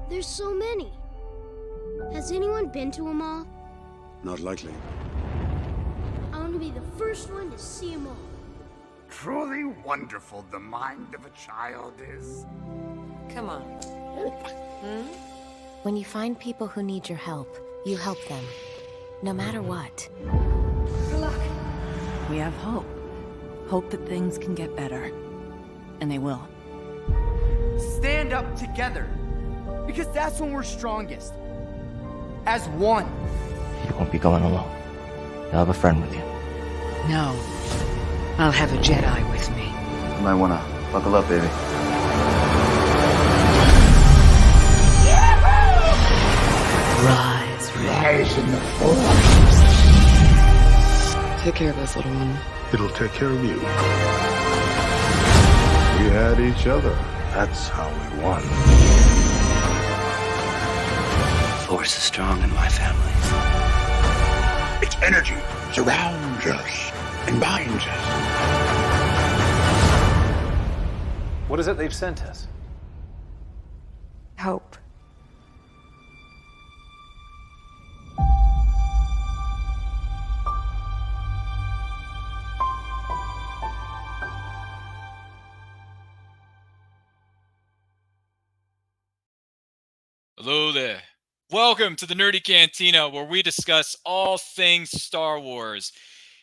There's so many. Has anyone been to them all? Not likely. I want to be the first one to see them all. Truly wonderful the mind of a child is. Come on. When you find people who need your help, you help them. No matter what. We have hope. Hope that things can get better. And they will. Stand up together. Because that's when we're strongest. As one. You won't be going alone. You'll have a friend with you. No. I'll have a Jedi with me. You might want to buckle up, baby. Rise, Rise in the Force. Take care of us, little one. It'll take care of you. We had each other. That's how we won. Force is strong in my family. Its energy surrounds us and binds us. What is it they've sent us? Hope. Hello there. Welcome to the Nerdy Cantina, where we discuss all things Star Wars.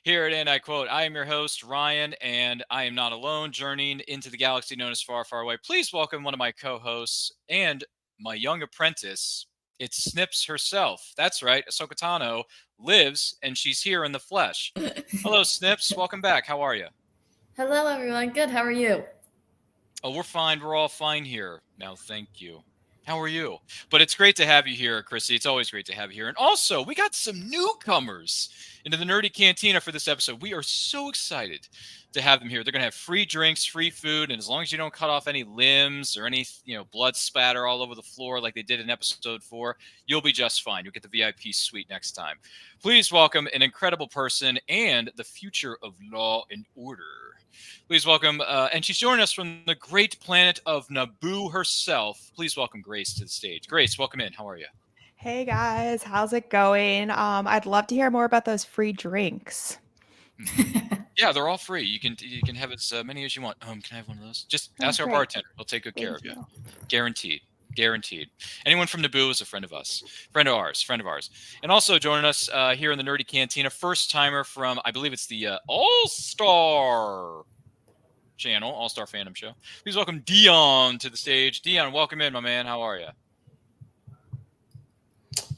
Here at And I Quote, I am your host, Ryan, and I am not alone, journeying into the galaxy known as Far, Far Away. Please welcome one of my co-hosts and my young apprentice. It's Snips herself. That's right, Ahsoka Tano lives, and she's here in the flesh. Hello, Snips. Welcome back. How are you? Hello, everyone. Good. How are you? Oh, we're fine. We're all fine here. Now, thank you. How are you? But it's great to have you here, Christie. It's always great to have you here. And also, we got some newcomers into the Nerdy Cantina for this episode. We are so excited to have them here. They're going to have free drinks, free food, and as long as you don't cut off any limbs or any, blood spatter all over the floor like they did in episode 4, you'll be just fine. You'll get the VIP suite next time. Please welcome an incredible person and the future of law and order. Please welcome, and she's joining us from the great planet of Naboo herself. Please welcome Grace to the stage. Grace, welcome in. How are you? Hey guys, how's it going? I'd love to hear more about those free drinks. Yeah, they're all free. You can have as many as you want. Can I have one of those? Just ask our bartender. He'll take good care of you. Guaranteed. Anyone from Naboo is a friend of us. Friend of ours. And also joining us here in the Nerdy Cantina, first timer from, I believe it's the All-Star channel, All-Star Fandom Show. Please welcome Dion to the stage. Dion, welcome in, my man. How are you?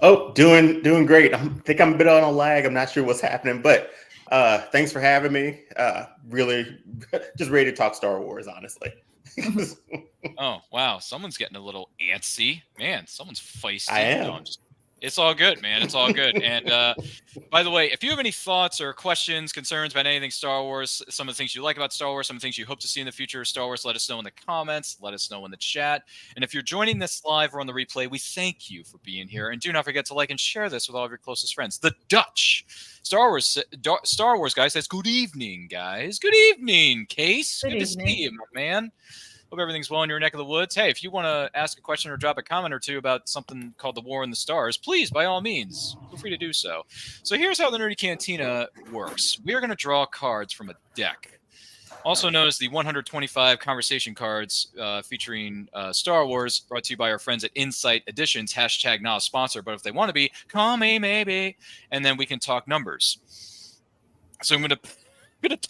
Oh, doing great. I think I'm a bit on a lag. I'm not sure what's happening, but thanks for having me. Really just ready to talk Star Wars, honestly. Oh, wow. Someone's getting a little antsy. Man, someone's feisty. I am. No, it's all good, man. It's all good. And by the way, if you have any thoughts or questions, concerns about anything Star Wars, some of the things you like about Star Wars, some of the things you hope to see in the future of Star Wars, let us know in the comments. Let us know in the chat. And if you're joining this live or on the replay, we thank you for being here. And do not forget to like and share this with all of your closest friends. The Dutch Star Wars guy says, good evening, guys. Good evening, Case. Good to see you, my man. Hope everything's well in your neck of the woods. Hey, if you want to ask a question or drop a comment or two about something called the War in the Stars, please, by all means, feel free to do so. So here's how the Nerdy Cantina works. We are going to draw cards from a deck, also known as the 125 conversation cards featuring Star Wars, brought to you by our friends at Insight Editions, hashtag not a sponsor, but if they want to be, call me maybe, and then we can talk numbers. So I'm going to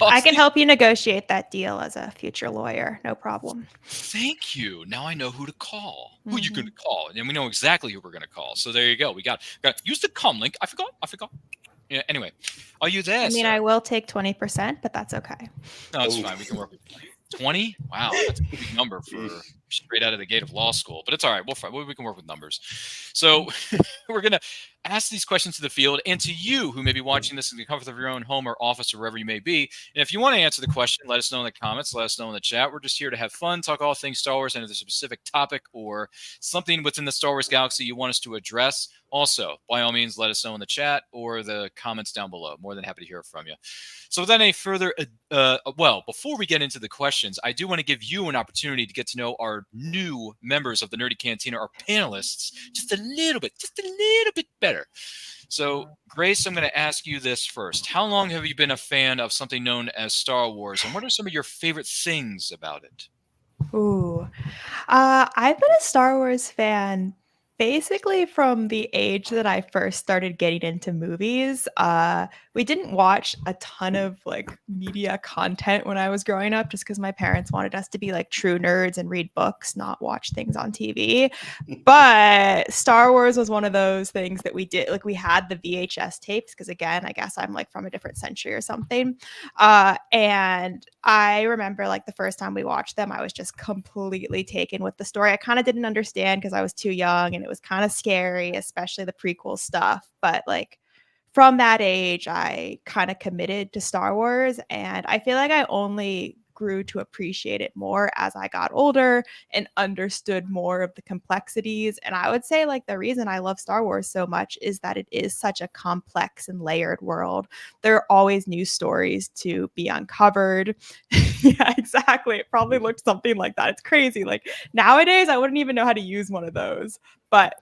I can help you negotiate that deal as a future lawyer. No problem. Thank you. Now I know who to call. Who you're going to call. And we know exactly who we're going to call. So there you go. We got use the com link. I forgot. Yeah, anyway, are you there? I mean, I will take 20%, but that's okay. No, it's fine. We can work with 20. Wow, that's a big number for straight out of the gate of law school. But it's all right. We can work with numbers. So we're gonna. ask these questions to the field and to you who may be watching this in the comfort of your own home or office or wherever you may be. And if you want to answer the question, let us know in the comments, let us know in the chat. We're just here to have fun, talk all things Star Wars, and if there's a specific topic or something within the Star Wars galaxy you want us to address, also, by all means, let us know in the chat or the comments down below. More than happy to hear from you. So without any further, before we get into the questions, I do want to give you an opportunity to get to know our new members of the Nerdy Cantina, our panelists, just a little bit better. So, Grace, I'm going to ask you this first. How long have you been a fan of something known as Star Wars, and what are some of your favorite things about it? Ooh. I've been a Star Wars fan basically from the age that I first started getting into movies. We didn't watch a ton of like media content when I was growing up just because my parents wanted us to be like true nerds and read books, not watch things on TV. But Star Wars was one of those things that we did. Like we had the VHS tapes because again, I guess I'm like from a different century or something. And I remember like the first time we watched them, I was just completely taken with the story. I kind of didn't understand because I was too young and it was kind of scary, especially the prequel stuff. But like from that age, I kind of committed to Star Wars, and I feel like I only grew to appreciate it more as I got older and understood more of the complexities. And I would say like the reason I love Star Wars so much is that it is such a complex and layered world. There are always new stories to be uncovered. Yeah, exactly. It probably looked something like that. It's crazy. Like nowadays, I wouldn't even know how to use one of those, but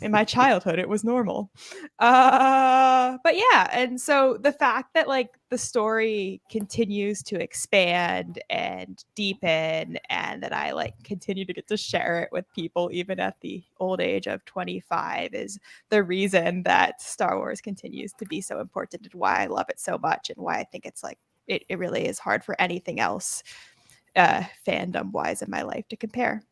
in my childhood, it was normal. But yeah, and so the fact that like the story continues to expand and deepen, and that I like continue to get to share it with people even at the old age of 25 is the reason that Star Wars continues to be so important and why I love it so much and why I think it's like it really is hard for anything else fandom wise in my life to compare.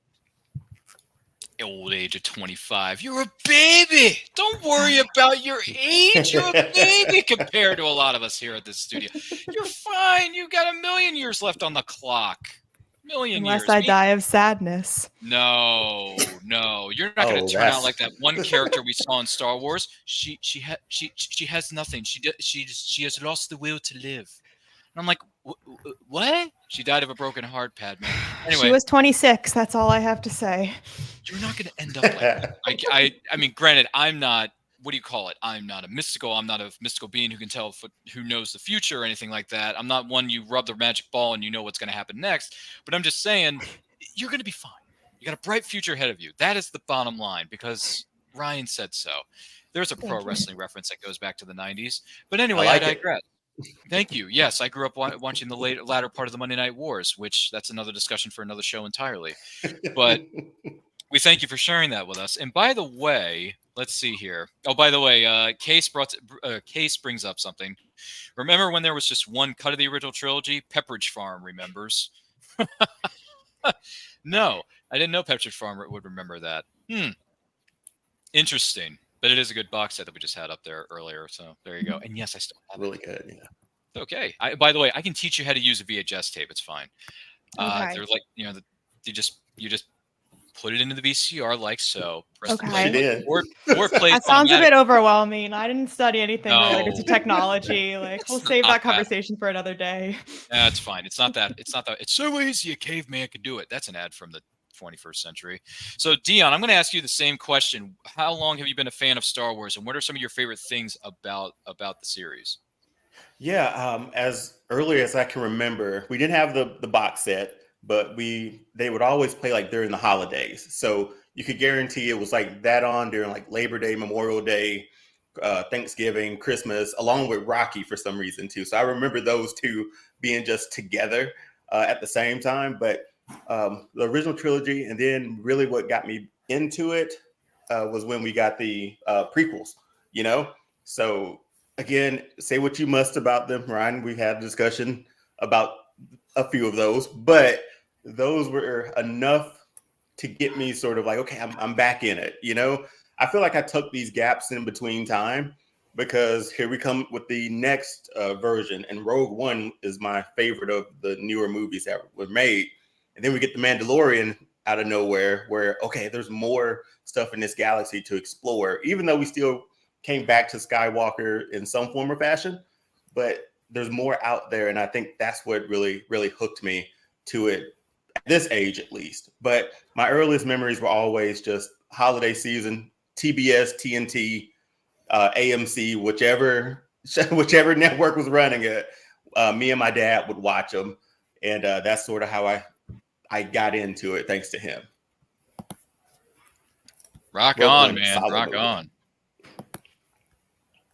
Old age of 25. You're a baby. Don't worry about your age. You're a baby compared to a lot of us here at this studio. You're fine. You've got a million years left on the clock. Unless I die of sadness. No. You're not going to turn out like that one character we saw in Star Wars. She has nothing. She has lost the will to live. And I'm like, what? She died of a broken heart, Padme. Anyway, she was 26. That's all I have to say. You're not going to end up like that. I mean, granted, I'm not. What do you call it? I'm not a mystical being who can tell who knows the future or anything like that. I'm not one you rub the magic ball and you know what's going to happen next. But I'm just saying, you're going to be fine. You got a bright future ahead of you. That is the bottom line because Ryan said so. There's a pro wrestling reference that goes back to the 90s. But anyway, I digress. Thank you. Yes, I grew up watching the latter part of the Monday Night Wars, which that's another discussion for another show entirely. But we thank you for sharing that with us. And by the way, let's see here. Oh, by the way, Case brings up something. Remember when there was just one cut of the original trilogy? Pepperidge Farm remembers. No, I didn't know Pepperidge Farm would remember that. Interesting. But it is a good box set that we just had up there earlier. So there you go. And yes, I still have really good. Yeah. Okay. By the way, I can teach you how to use a VHS tape. It's fine. Okay. They're like, you just put it into the VCR like so. Press the play or play. That sounds a bit overwhelming. I didn't study anything related to technology. Like we'll save that conversation for another day. That's fine. It's not that. It's so easy. A caveman can do it. That's an ad from the 21st century. So Dion, I'm going to ask you the same question. How long have you been a fan of Star Wars, and what are some of your favorite things about the series? Yeah, as early as I can remember, we didn't have the box set, but they would always play like during the holidays. So you could guarantee it was like that on during like Labor Day, Memorial Day, Thanksgiving, Christmas, along with Rocky for some reason too. So I remember those two being just together at the same time. But the original trilogy, and then really what got me into it was when we got the prequels, So again, say what you must about them, Ryan. We had a discussion about a few of those, but those were enough to get me sort of like, okay, I'm back in it. I feel like I took these gaps in between time because here we come with the next version, and Rogue One is my favorite of the newer movies that were made. And then we get the Mandalorian out of nowhere where, okay, there's more stuff in this galaxy to explore, even though we still came back to Skywalker in some form or fashion, but there's more out there. And I think that's what really, really hooked me to it at this age, at least. But my earliest memories were always just holiday season, TBS, TNT, AMC, whichever network was running it. Me and my dad would watch them. And that's sort of how I got into it, thanks to him. Rock on, man. Rock on.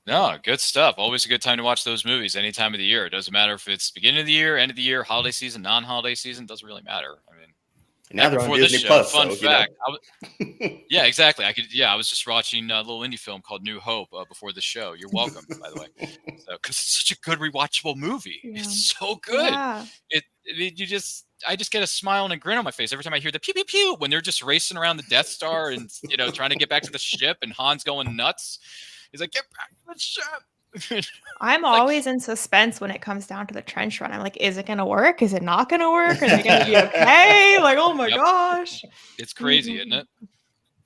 No, good stuff. Always a good time to watch those movies any time of the year. It doesn't matter if it's beginning of the year, end of the year, holiday season, non-holiday season. Doesn't really matter. I mean, now they're on Disney Plus. Fun fact. Yeah, exactly. I was just watching a little indie film called New Hope before the show. You're welcome, by the way. So, because it's such a good rewatchable movie. Yeah. It's so good. Yeah. I just get a smile and a grin on my face every time I hear the pew pew pew when they're just racing around the Death Star and trying to get back to the ship and Han's going nuts. He's like, get back to the ship. I'm always in suspense when it comes down to the trench run. I'm like, is it gonna work? Is it not gonna work? Are they gonna be okay? Like, oh my gosh. It's crazy, isn't it?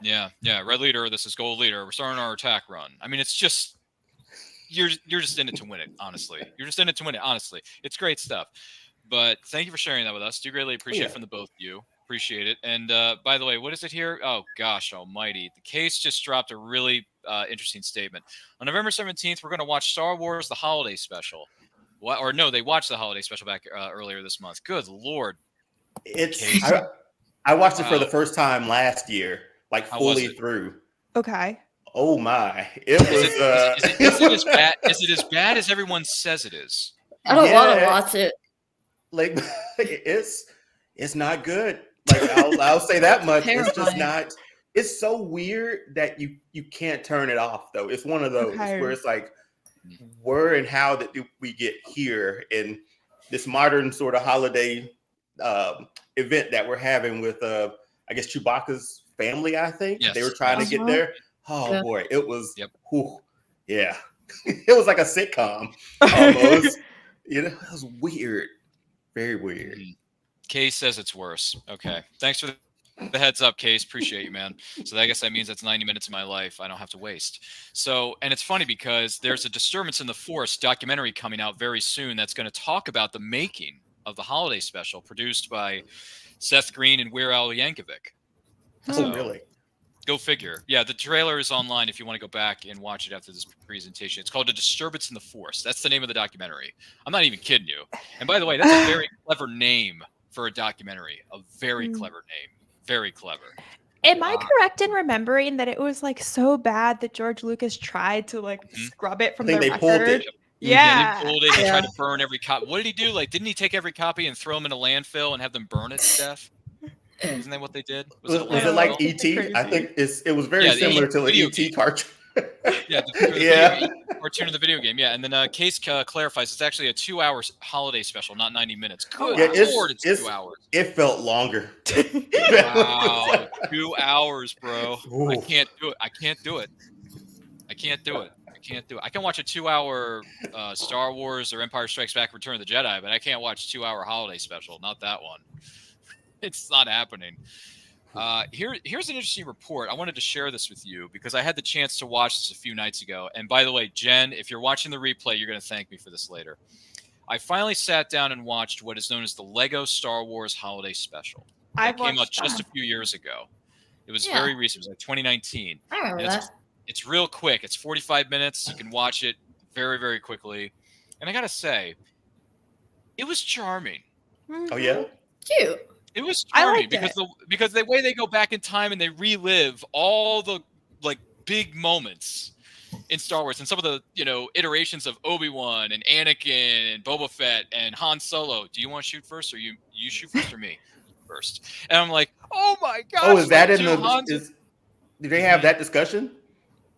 Yeah. Red leader, this is gold leader. We're starting our attack run. I mean, it's just you're just in it to win it, honestly. You're just in it to win it, honestly. It's great stuff. But thank you for sharing that with us. Do greatly appreciate it from the both of you. Appreciate it. And by the way, what is it here? Oh, gosh almighty. The case just dropped a really interesting statement. On November 17th, we're going to watch Star Wars, the holiday special. What? Or no, they watched the holiday special back earlier this month. Good Lord. I watched it for the first time last year, like fully through. Okay. Oh, my. It was... Is it as bad as everyone says it is? I don't want to watch it. Like, it's not good. Like, I'll say that much. It's just not. It's so weird that you can't turn it off, though. It's one of those where it's like, where and how did we get here in this modern sort of holiday event that we're having with, I guess, Chewbacca's family, I think. Yes. They were trying to get there. Oh, boy. It was, yeah. It was like a sitcom almost. It was weird. Very weird. Case says it's worse. Okay. Thanks for the heads up, Case. Appreciate you, man. So I guess that means that's 90 minutes of my life I don't have to waste. So, and it's funny because there's a Disturbance in the Force documentary coming out very soon that's going to talk about the making of the holiday special produced by Seth Green and Weir Al Yankovic. Oh, really? Go figure. Yeah, the trailer is online if you want to go back and watch it after this presentation. It's called A Disturbance in the Force. That's the name of the documentary. I'm not even kidding you. And by the way, that's a very clever name for a documentary. A very clever name. Very clever. Am I correct in remembering that it was like so bad that George Lucas tried to like scrub it from the record? Pulled it. Yeah. They pulled it. He tried to burn every copy. What did he do? Like, didn't he take every copy and throw them in a landfill and have them burn it to death? Isn't that what they did? Was it like E.T.? I think it was very similar to an E.T. cartoon. The cartoon of the video game. Yeah, and then Case clarifies it's actually a 2-hour holiday special, not 90 minutes. Good Lord, it's 2 hours. It felt longer. Wow, 2 hours, bro. Ooh. I can't do it. I can't do it. I can watch a 2-hour Star Wars or Empire Strikes Back, Return of the Jedi, but I can't watch a 2-hour holiday special. Not that one. It's not happening. Here's an interesting report. I wanted to share this with you because I had the chance to watch this a few nights ago. And by the way, Jen, if you're watching the replay, you're going to thank me for this later. I finally sat down and watched what is known as the Lego Star Wars Holiday Special. That came out just a few years ago. It was very recent. It was like 2019. I remember that. It's real quick. It's 45 minutes. You can watch it very, very quickly. And I got to say, it was charming. Oh, yeah? Cute. It was charming because the way they go back in time and they relive all the like big moments in Star Wars and some of the iterations of Obi-Wan and Anakin and Boba Fett and Han Solo. Do you want to shoot first or you shoot first or me first? And I'm like, oh my gosh. Oh, is that in the? Do they have that discussion?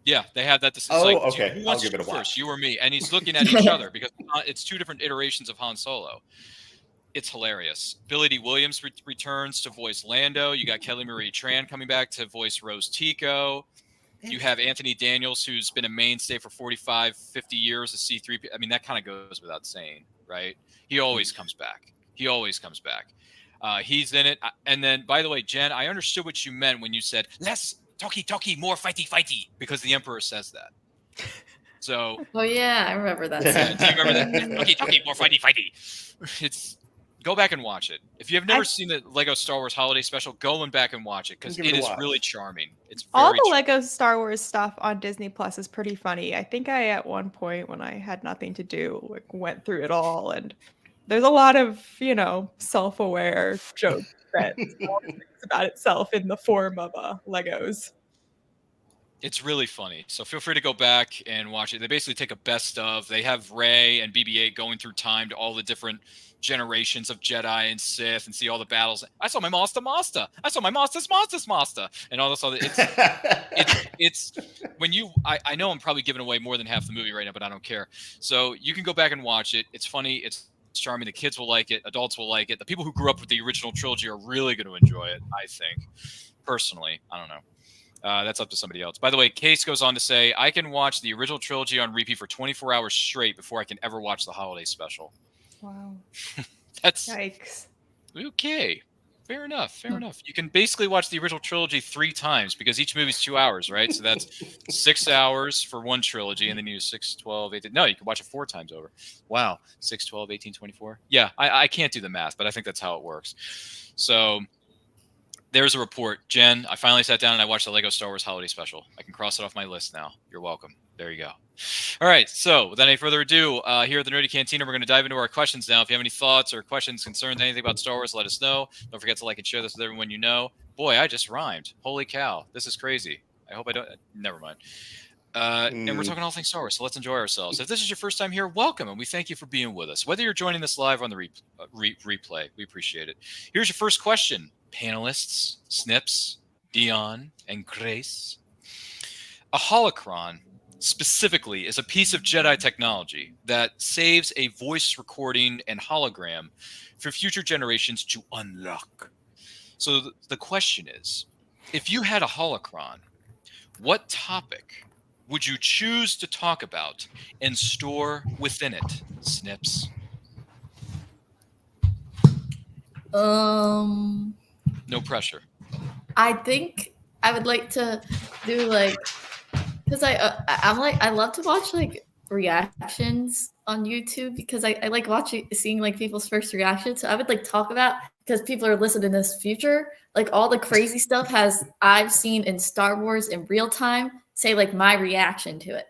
Yeah, they have that. Okay. Who wants to shoot first, you or me? And he's looking at each other because it's two different iterations of Han Solo. It's hilarious. Billy D. Williams returns to voice Lando. You got Kelly Marie Tran coming back to voice Rose Tico. You have Anthony Daniels, who's been a mainstay for 45, 50 years as C-3PO. I mean, that kind of goes without saying, right? He always comes back. He's in it. And then, by the way, Jen, I understood what you meant when you said less talkie, more fighty, because the Emperor says that. So. Oh yeah, I remember that. Yeah, do you remember that? Talkie, more fighty. Go back and watch it. If you have never seen the Lego Star Wars Holiday Special, go back and watch it because it is really charming. It's very all the Lego Star Wars stuff on Disney Plus is pretty funny. I think I at one point when I had nothing to do went through it all, and there's a lot of self-aware jokes that thinks about itself in the form of Legos. It's really funny. So feel free to go back and watch it. They basically take a best of. They have Rey and BB-8 going through time to all the different generations of Jedi and Sith and see all the battles. I saw my Master. I saw my Master's Master. And all this other. It's when you. I know I'm probably giving away more than half the movie right now, but I don't care. So you can go back and watch it. It's funny. It's charming. The kids will like it. Adults will like it. The people who grew up with the original trilogy are really going to enjoy it, I think. Personally, I don't know. That's up to somebody else. By the way, Case goes on to say, I can watch the original trilogy on repeat for 24 hours straight before I can ever watch the holiday special. Wow. That's yikes. Okay. Fair enough. You can basically watch the original trilogy 3 times because each movie's 2 hours, right? So that's 6 hours for one trilogy, and then you do 6, 12, 18. No, you can watch it 4 times over. Wow. 6, 12, 18, 24. Yeah, I can't do the math, but I think that's how it works. So there's a report. Jen, I finally sat down and I watched the Lego Star Wars Holiday Special. I can cross it off my list now. You're welcome. There you go. All right. So without any further ado, here at the Nerdy Cantina, we're going to dive into our questions now. If you have any thoughts or questions, concerns, anything about Star Wars, let us know. Don't forget to like and share this with everyone you know. Boy, I just rhymed. Holy cow. This is crazy. I hope I don't. Never mind. And we're talking all things Star Wars, so let's enjoy ourselves. If this is your first time here, welcome, and we thank you for being with us. Whether you're joining us live or on the replay, we appreciate it. Here's your first question. Panelists, Snips, Dion, and Grace. A holocron specifically is a piece of Jedi technology that saves a voice recording and hologram for future generations to unlock. So the question is, if you had a holocron, what topic would you choose to talk about and store within it, Snips? No pressure. I think I would like to do because I love to watch reactions on YouTube because I like seeing people's first reactions. So I would talk about, because people are listening to this future, all the crazy stuff I've seen in Star Wars in real time. Say my reaction to it.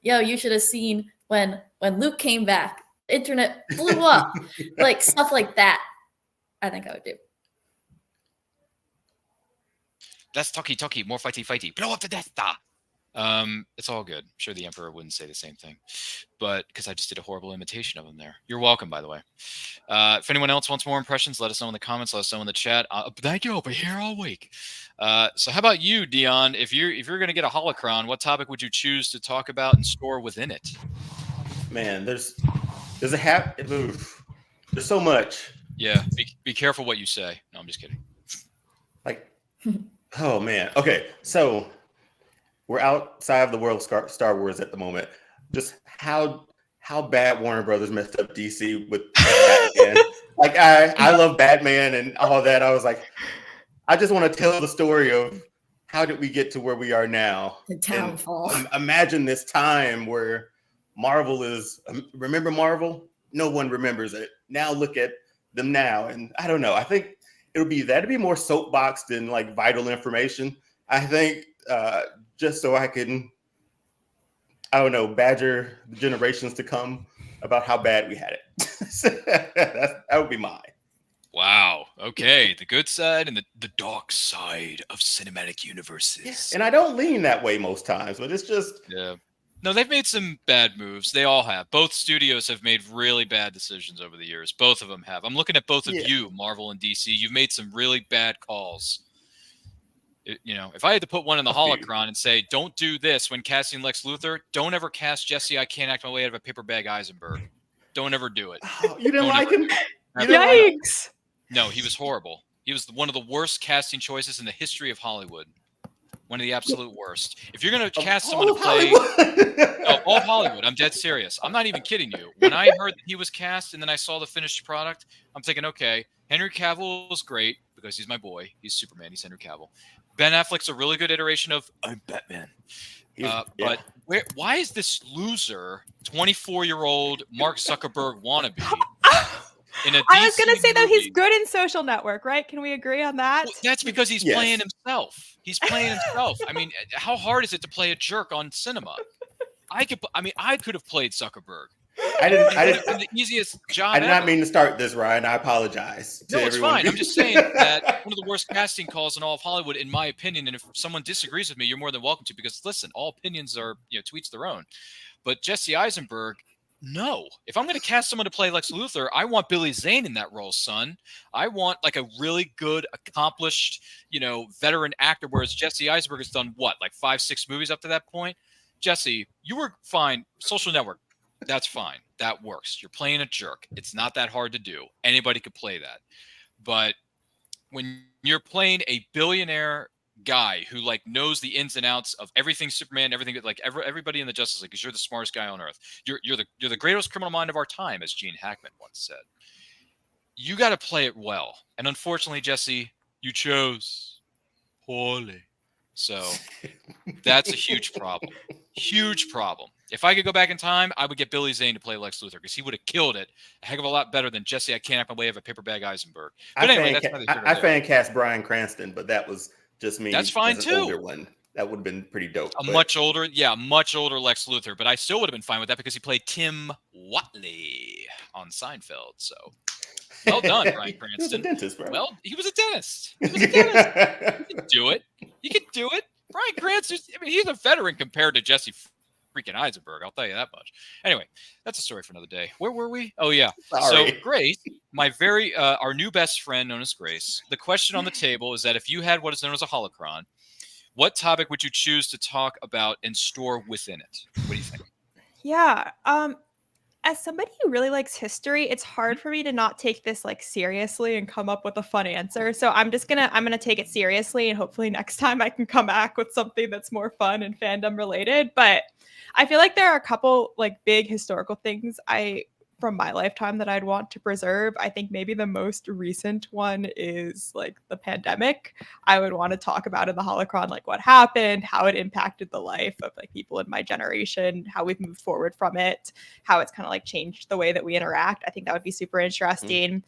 You should have seen when Luke came back, internet blew up, stuff like that. I think I would do. That's talkie, more fighty. Blow up the Death Star. It's all good. I'm sure the Emperor wouldn't say the same thing, but because I just did a horrible imitation of him there. You're welcome, by the way. If anyone else wants more impressions, let us know in the comments. Let us know in the chat. Thank you. I'll be here all week. So how about you, Dion? If you're going to get a holocron, what topic would you choose to talk about and store within it? Man, there's so much. Yeah, be careful what you say. No, I'm just kidding. Oh man. Okay, so we're outside of the world of Star Wars at the moment. Just how bad Warner Brothers messed up DC with Batman. I love Batman and all that. I was I just want to tell the story of how did we get to where we are now. The downfall. Imagine this time where Marvel is. Remember Marvel? No one remembers it. Now look at them now, and I don't know. I think that'd be more soapbox than vital information. I think just so I can, I don't know, badger the generations to come about how bad we had it. That would be mine. Wow. Okay. The good side and the dark side of cinematic universes. Yeah. And I don't lean that way most times, but it's just. Yeah. No, they've made some bad moves. They all have. Both studios have made really bad decisions over the years. Both of them have. I'm looking at both of you, Marvel and DC. You've made some really bad calls. If I had to put one in the holocron and say, don't do this when casting Lex Luthor, don't ever cast Jesse I Can't Act My Way Out of a Paper Bag Eisenberg. Don't ever do it. Oh, you didn't like him? Yikes. No, he was horrible. He was one of the worst casting choices in the history of Hollywood. One of the absolute worst. If you're going to cast someone to play... all of Hollywood. I'm dead serious. I'm not even kidding you. When I heard that he was cast and then I saw the finished product, I'm thinking, okay, Henry Cavill was great. because he's my boy. He's Superman. He's Henry Cavill. Ben Affleck's a really good iteration of I'm Batman. But why is this loser, 24-year-old Mark Zuckerberg wannabe? I was going to say, though, he's good in Social Network, right? Can we agree on that? Well, that's because he's playing himself. He's playing himself. I mean, how hard is it to play a jerk on cinema? I could have played Zuckerberg. I didn't. The easiest job. I did not mean to start this, Ryan. I apologize. No, it's fine. I'm just saying that one of the worst casting calls in all of Hollywood, in my opinion. And if someone disagrees with me, you're more than welcome to. Because listen, all opinions are to each their own. But Jesse Eisenberg, no. If I'm going to cast someone to play Lex Luthor, I want Billy Zane in that role, son. I want like a really good, accomplished, veteran actor. Whereas Jesse Eisenberg has done what, like 5-6 movies up to that point. Jesse, you were fine. Social Network. That's fine. That works. You're playing a jerk. It's not that hard to do. Anybody could play that. But when you're playing a billionaire guy who like knows the ins and outs of everything Superman, everything like everybody in the Justice League, because you're the smartest guy on earth. You're the greatest criminal mind of our time, as Gene Hackman once said. You got to play it well. And unfortunately, Jesse, you chose poorly. So that's a huge problem. Huge problem. If I could go back in time, I would get Billy Zane to play Lex Luthor because he would have killed it a heck of a lot better than Jesse. I can't act my way of a paper bag Eisenberg. But I fan cast Bryan Cranston, but that was just me. That's fine as an too. Older one. That would have been pretty dope. Much older Lex Luthor, but I still would have been fine with that because he played Tim Watley on Seinfeld. So well done, Bryan Cranston. He was a dentist, bro. Well, he was a dentist. He could do it. He could do it. Bryan Cranston. I mean, he's a veteran compared to Jesse freaking Eisenberg. I'll tell you that much. Anyway, that's a story for another day. Where were we? Oh yeah. Sorry. So Grace, my our new best friend known as Grace. The question on the table is that if you had what is known as a holocron, what topic would you choose to talk about and store within it? What do you think? Yeah. As somebody who really likes history, it's hard for me to not take this like seriously and come up with a fun answer. So I'm gonna take it seriously, and hopefully next time I can come back with something that's more fun and fandom related. But I feel like there are a couple like big historical things from my lifetime that I'd want to preserve. I think maybe the most recent one is like the pandemic. I would want to talk about in the holocron, like what happened, how it impacted the life of like people in my generation, how we've moved forward from it, how it's kind of like changed the way that we interact. I think that would be super interesting.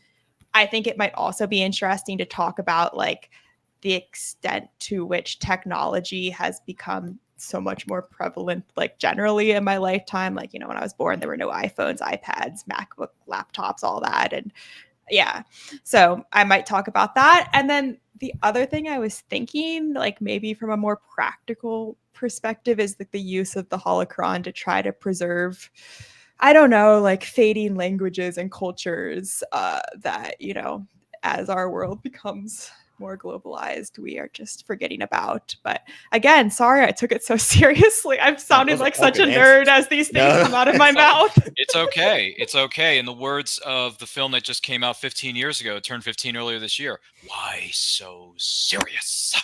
I think it might also be interesting to talk about like the extent to which technology has become so much more prevalent, like generally in my lifetime. Like, when I was born, there were no iPhones, iPads, MacBook, laptops, all that. And yeah, so I might talk about that. And then the other thing I was thinking, like maybe from a more practical perspective, is like the use of the holocron to try to preserve, I don't know, like fading languages and cultures that, as our world becomes more globalized, we are just forgetting about. But again, sorry I took it so seriously. I've sounded like such a nerd as these things come out of my mouth. It's okay. It's okay. In the words of the film that just came out 15 years ago, it turned 15 earlier this year. Why so serious?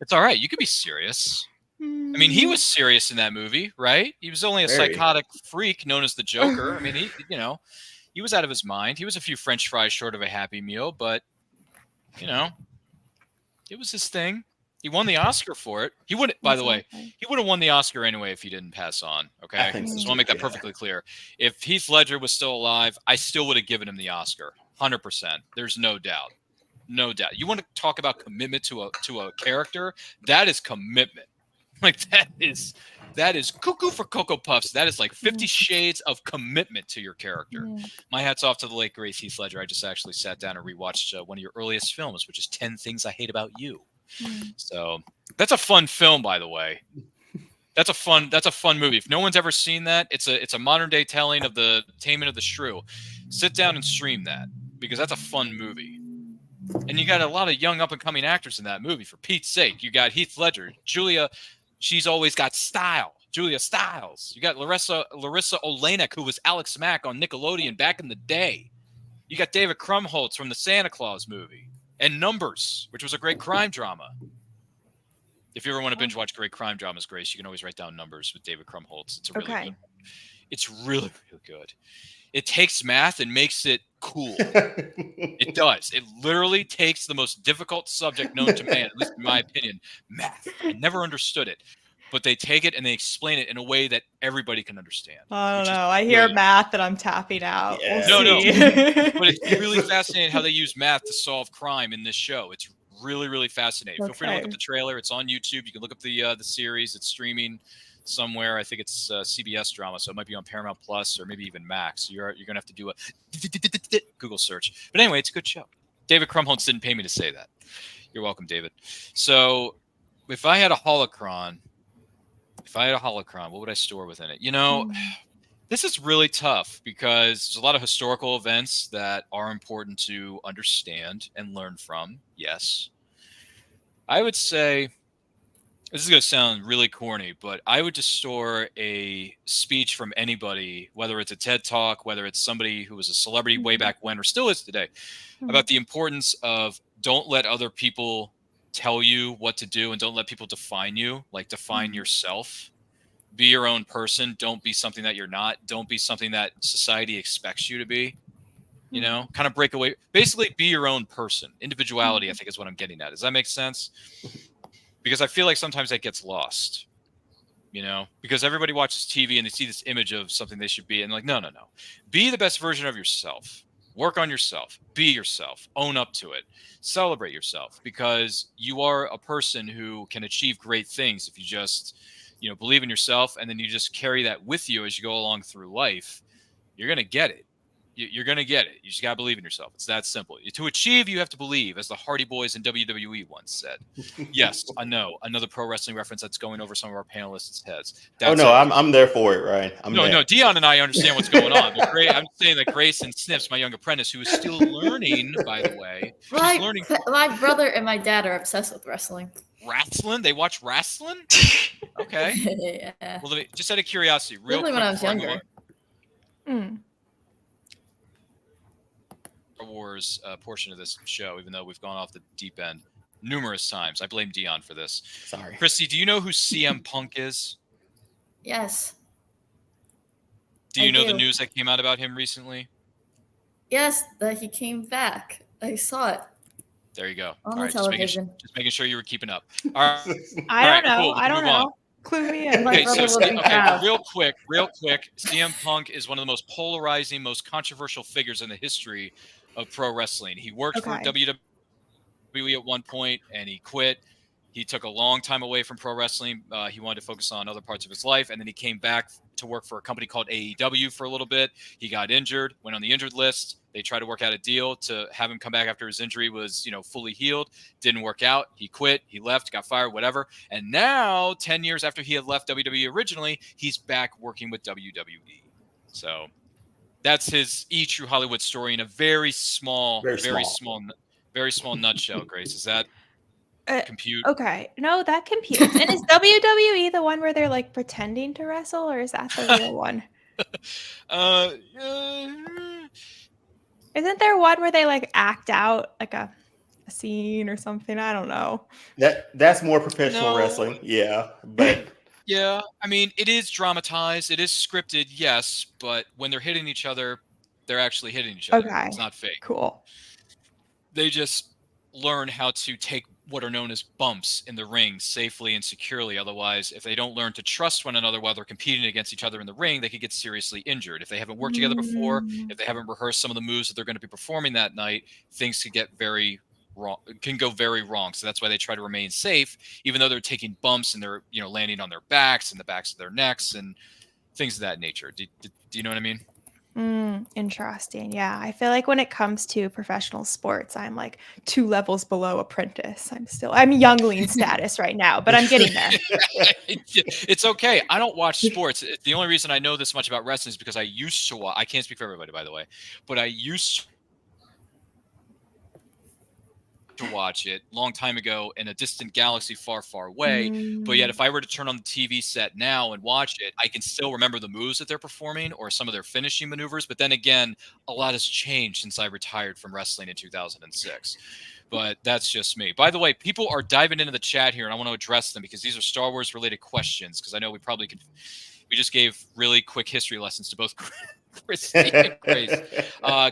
It's all right. You can be serious. I mean, he was serious in that movie, right? He was only a psychotic freak known as the Joker. I mean, he was out of his mind. He was a few French fries short of a Happy Meal, but it was his thing. He won the Oscar for it. He wouldn't, by the way, he would have won the Oscar anyway if he didn't pass on. Okay. I just want to make that perfectly clear. If Heath Ledger was still alive, I still would have given him the Oscar. 100%. There's no doubt. No doubt. You want to talk about commitment to a character? That is commitment. Like that is cuckoo for Cocoa Puffs. That is like 50 shades of commitment to your character. My hat's off to the late great Heath Ledger. I just actually sat down and rewatched one of your earliest films, which is 10 Things I Hate About You. So that's a fun film, by the way. That's a fun movie. If no one's ever seen that, it's a modern day telling of the Taming of the Shrew. Sit down and stream that because that's a fun movie. And you got a lot of young up and coming actors in that movie. For Pete's sake, you got Heath Ledger, Julia. She's always got style. Julia Stiles. You got Larissa Olenek, who was Alex Mack on Nickelodeon back in the day. You got David Krumholtz from the Santa Claus movie. And Numbers, which was a great crime drama. If you ever want to binge watch great crime dramas, Grace, you can always write down Numbers with David Krumholtz. It's a really good one. It's really, really good. It takes math and makes it cool. It does. It literally takes the most difficult subject known to man, at least in my opinion, math. I never understood it. But they take it and they explain it in a way that everybody can understand. I don't know. I hear math and I'm tapping out. Yeah. We'll see. But it's really fascinating how they use math to solve crime in this show. It's really, really fascinating. Feel free to look up the trailer. It's on YouTube. You can look up the series. It's streaming somewhere. I think it's CBS drama, so it might be on Paramount Plus or maybe even Max. You're gonna have to do a Google search. But anyway, it's a good show. David Krumholtz didn't pay me to say that. You're welcome, David. So if I had a holocron, what would I store within it? You know, this is really tough because there's a lot of historical events that are important to understand and learn from. Yes. I would say, this is going to sound really corny, but I would just store a speech from anybody, whether it's a TED Talk, whether it's somebody who was a celebrity way back when or still is today, about the importance of don't let other people tell you what to do and don't let people define you, like define yourself. Be your own person. Don't be something that you're not. Don't be something that society expects you to be. You know, kind of break away. Basically, be your own person. Individuality, I think, is what I'm getting at. Does that make sense? Because I feel like sometimes that gets lost, you know, because everybody watches TV and they see this image of something they should be. And like, no. Be the best version of yourself. Work on yourself. Be yourself. Own up to it. Celebrate yourself because you are a person who can achieve great things if you just, you know, believe in yourself and then you just carry that with you as you go along through life. You're going to get it. You're going to get it. You just got to believe in yourself. It's that simple. To achieve, you have to believe, as the Hardy Boys in WWE once said. Yes, I know. Another pro wrestling reference that's going over some of our panelists' heads. That's I'm there for it, Ryan. No, Dion and I understand what's going on. But I'm saying that Grayson Snips, my young apprentice, who is still learning, by the way. My brother and my dad are obsessed with wrestling. Wrestling? They watch wrestling? Okay. Yeah. Well, just out of curiosity, real quick. When I was younger. Star Wars portion of this show, even though we've gone off the deep end numerous times. I blame Dion for this. Sorry. Christy, do you know who cmpunk is? Yes. Do you know the news that came out about him recently? Yes, that he came back. I saw it. There you go. On the television. Just making sure you were keeping up. All right. I don't know. Cool. I don't know. Clue me in. Okay, real quick. CM Punk is one of the most polarizing, most controversial figures in the history of pro wrestling. He worked for WWE at one point and he quit. He took a long time away from pro wrestling. He wanted to focus on other parts of his life. And then he came back to work for a company called AEW for a little bit. He got injured, went on the injured list. They tried to work out a deal to have him come back after his injury was, fully healed. Didn't work out. He quit. He left, got fired, whatever. And now, 10 years after he had left WWE originally, he's back working with WWE. So that's his True Hollywood story in a very small nutshell, Grace. Is that compute? Okay. No, that computes. And is WWE the one where they're like pretending to wrestle, or is that the real one? Isn't there one where they like act out like a scene or something? I don't know. That's more professional wrestling. Yeah. But yeah, I mean, it is dramatized. It is scripted, yes, but when they're hitting each other, they're actually hitting each other. Okay. It's not fake. Cool. They just learn how to take what are known as bumps in the ring safely and securely. Otherwise, if they don't learn to trust one another while they're competing against each other in the ring, they could get seriously injured. If they haven't worked together before, if they haven't rehearsed some of the moves that they're going to be performing that night, things could get very wrong, can go very wrong. So that's why they try to remain safe, even though they're taking bumps and they're, landing on their backs and the backs of their necks and things of that nature. Do you know what I mean? Interesting. Yeah. I feel like when it comes to professional sports, I'm like 2 levels below apprentice. I'm youngling status right now, but I'm getting there. It's okay. I don't watch sports. The only reason I know this much about wrestling is because I used to watch. I can't speak for everybody, by the way, but I used to watch it a long time ago in a distant galaxy far, far away. But yet, if I were to turn on the TV set now and watch it, I can still remember the moves that they're performing or some of their finishing maneuvers. But then again, a lot has changed since I retired from wrestling in 2006. But that's just me. By the way, people are diving into the chat here, and I want to address them because these are Star Wars related questions. Because I know we probably could We just gave really quick history lessons to both Christy and Grace.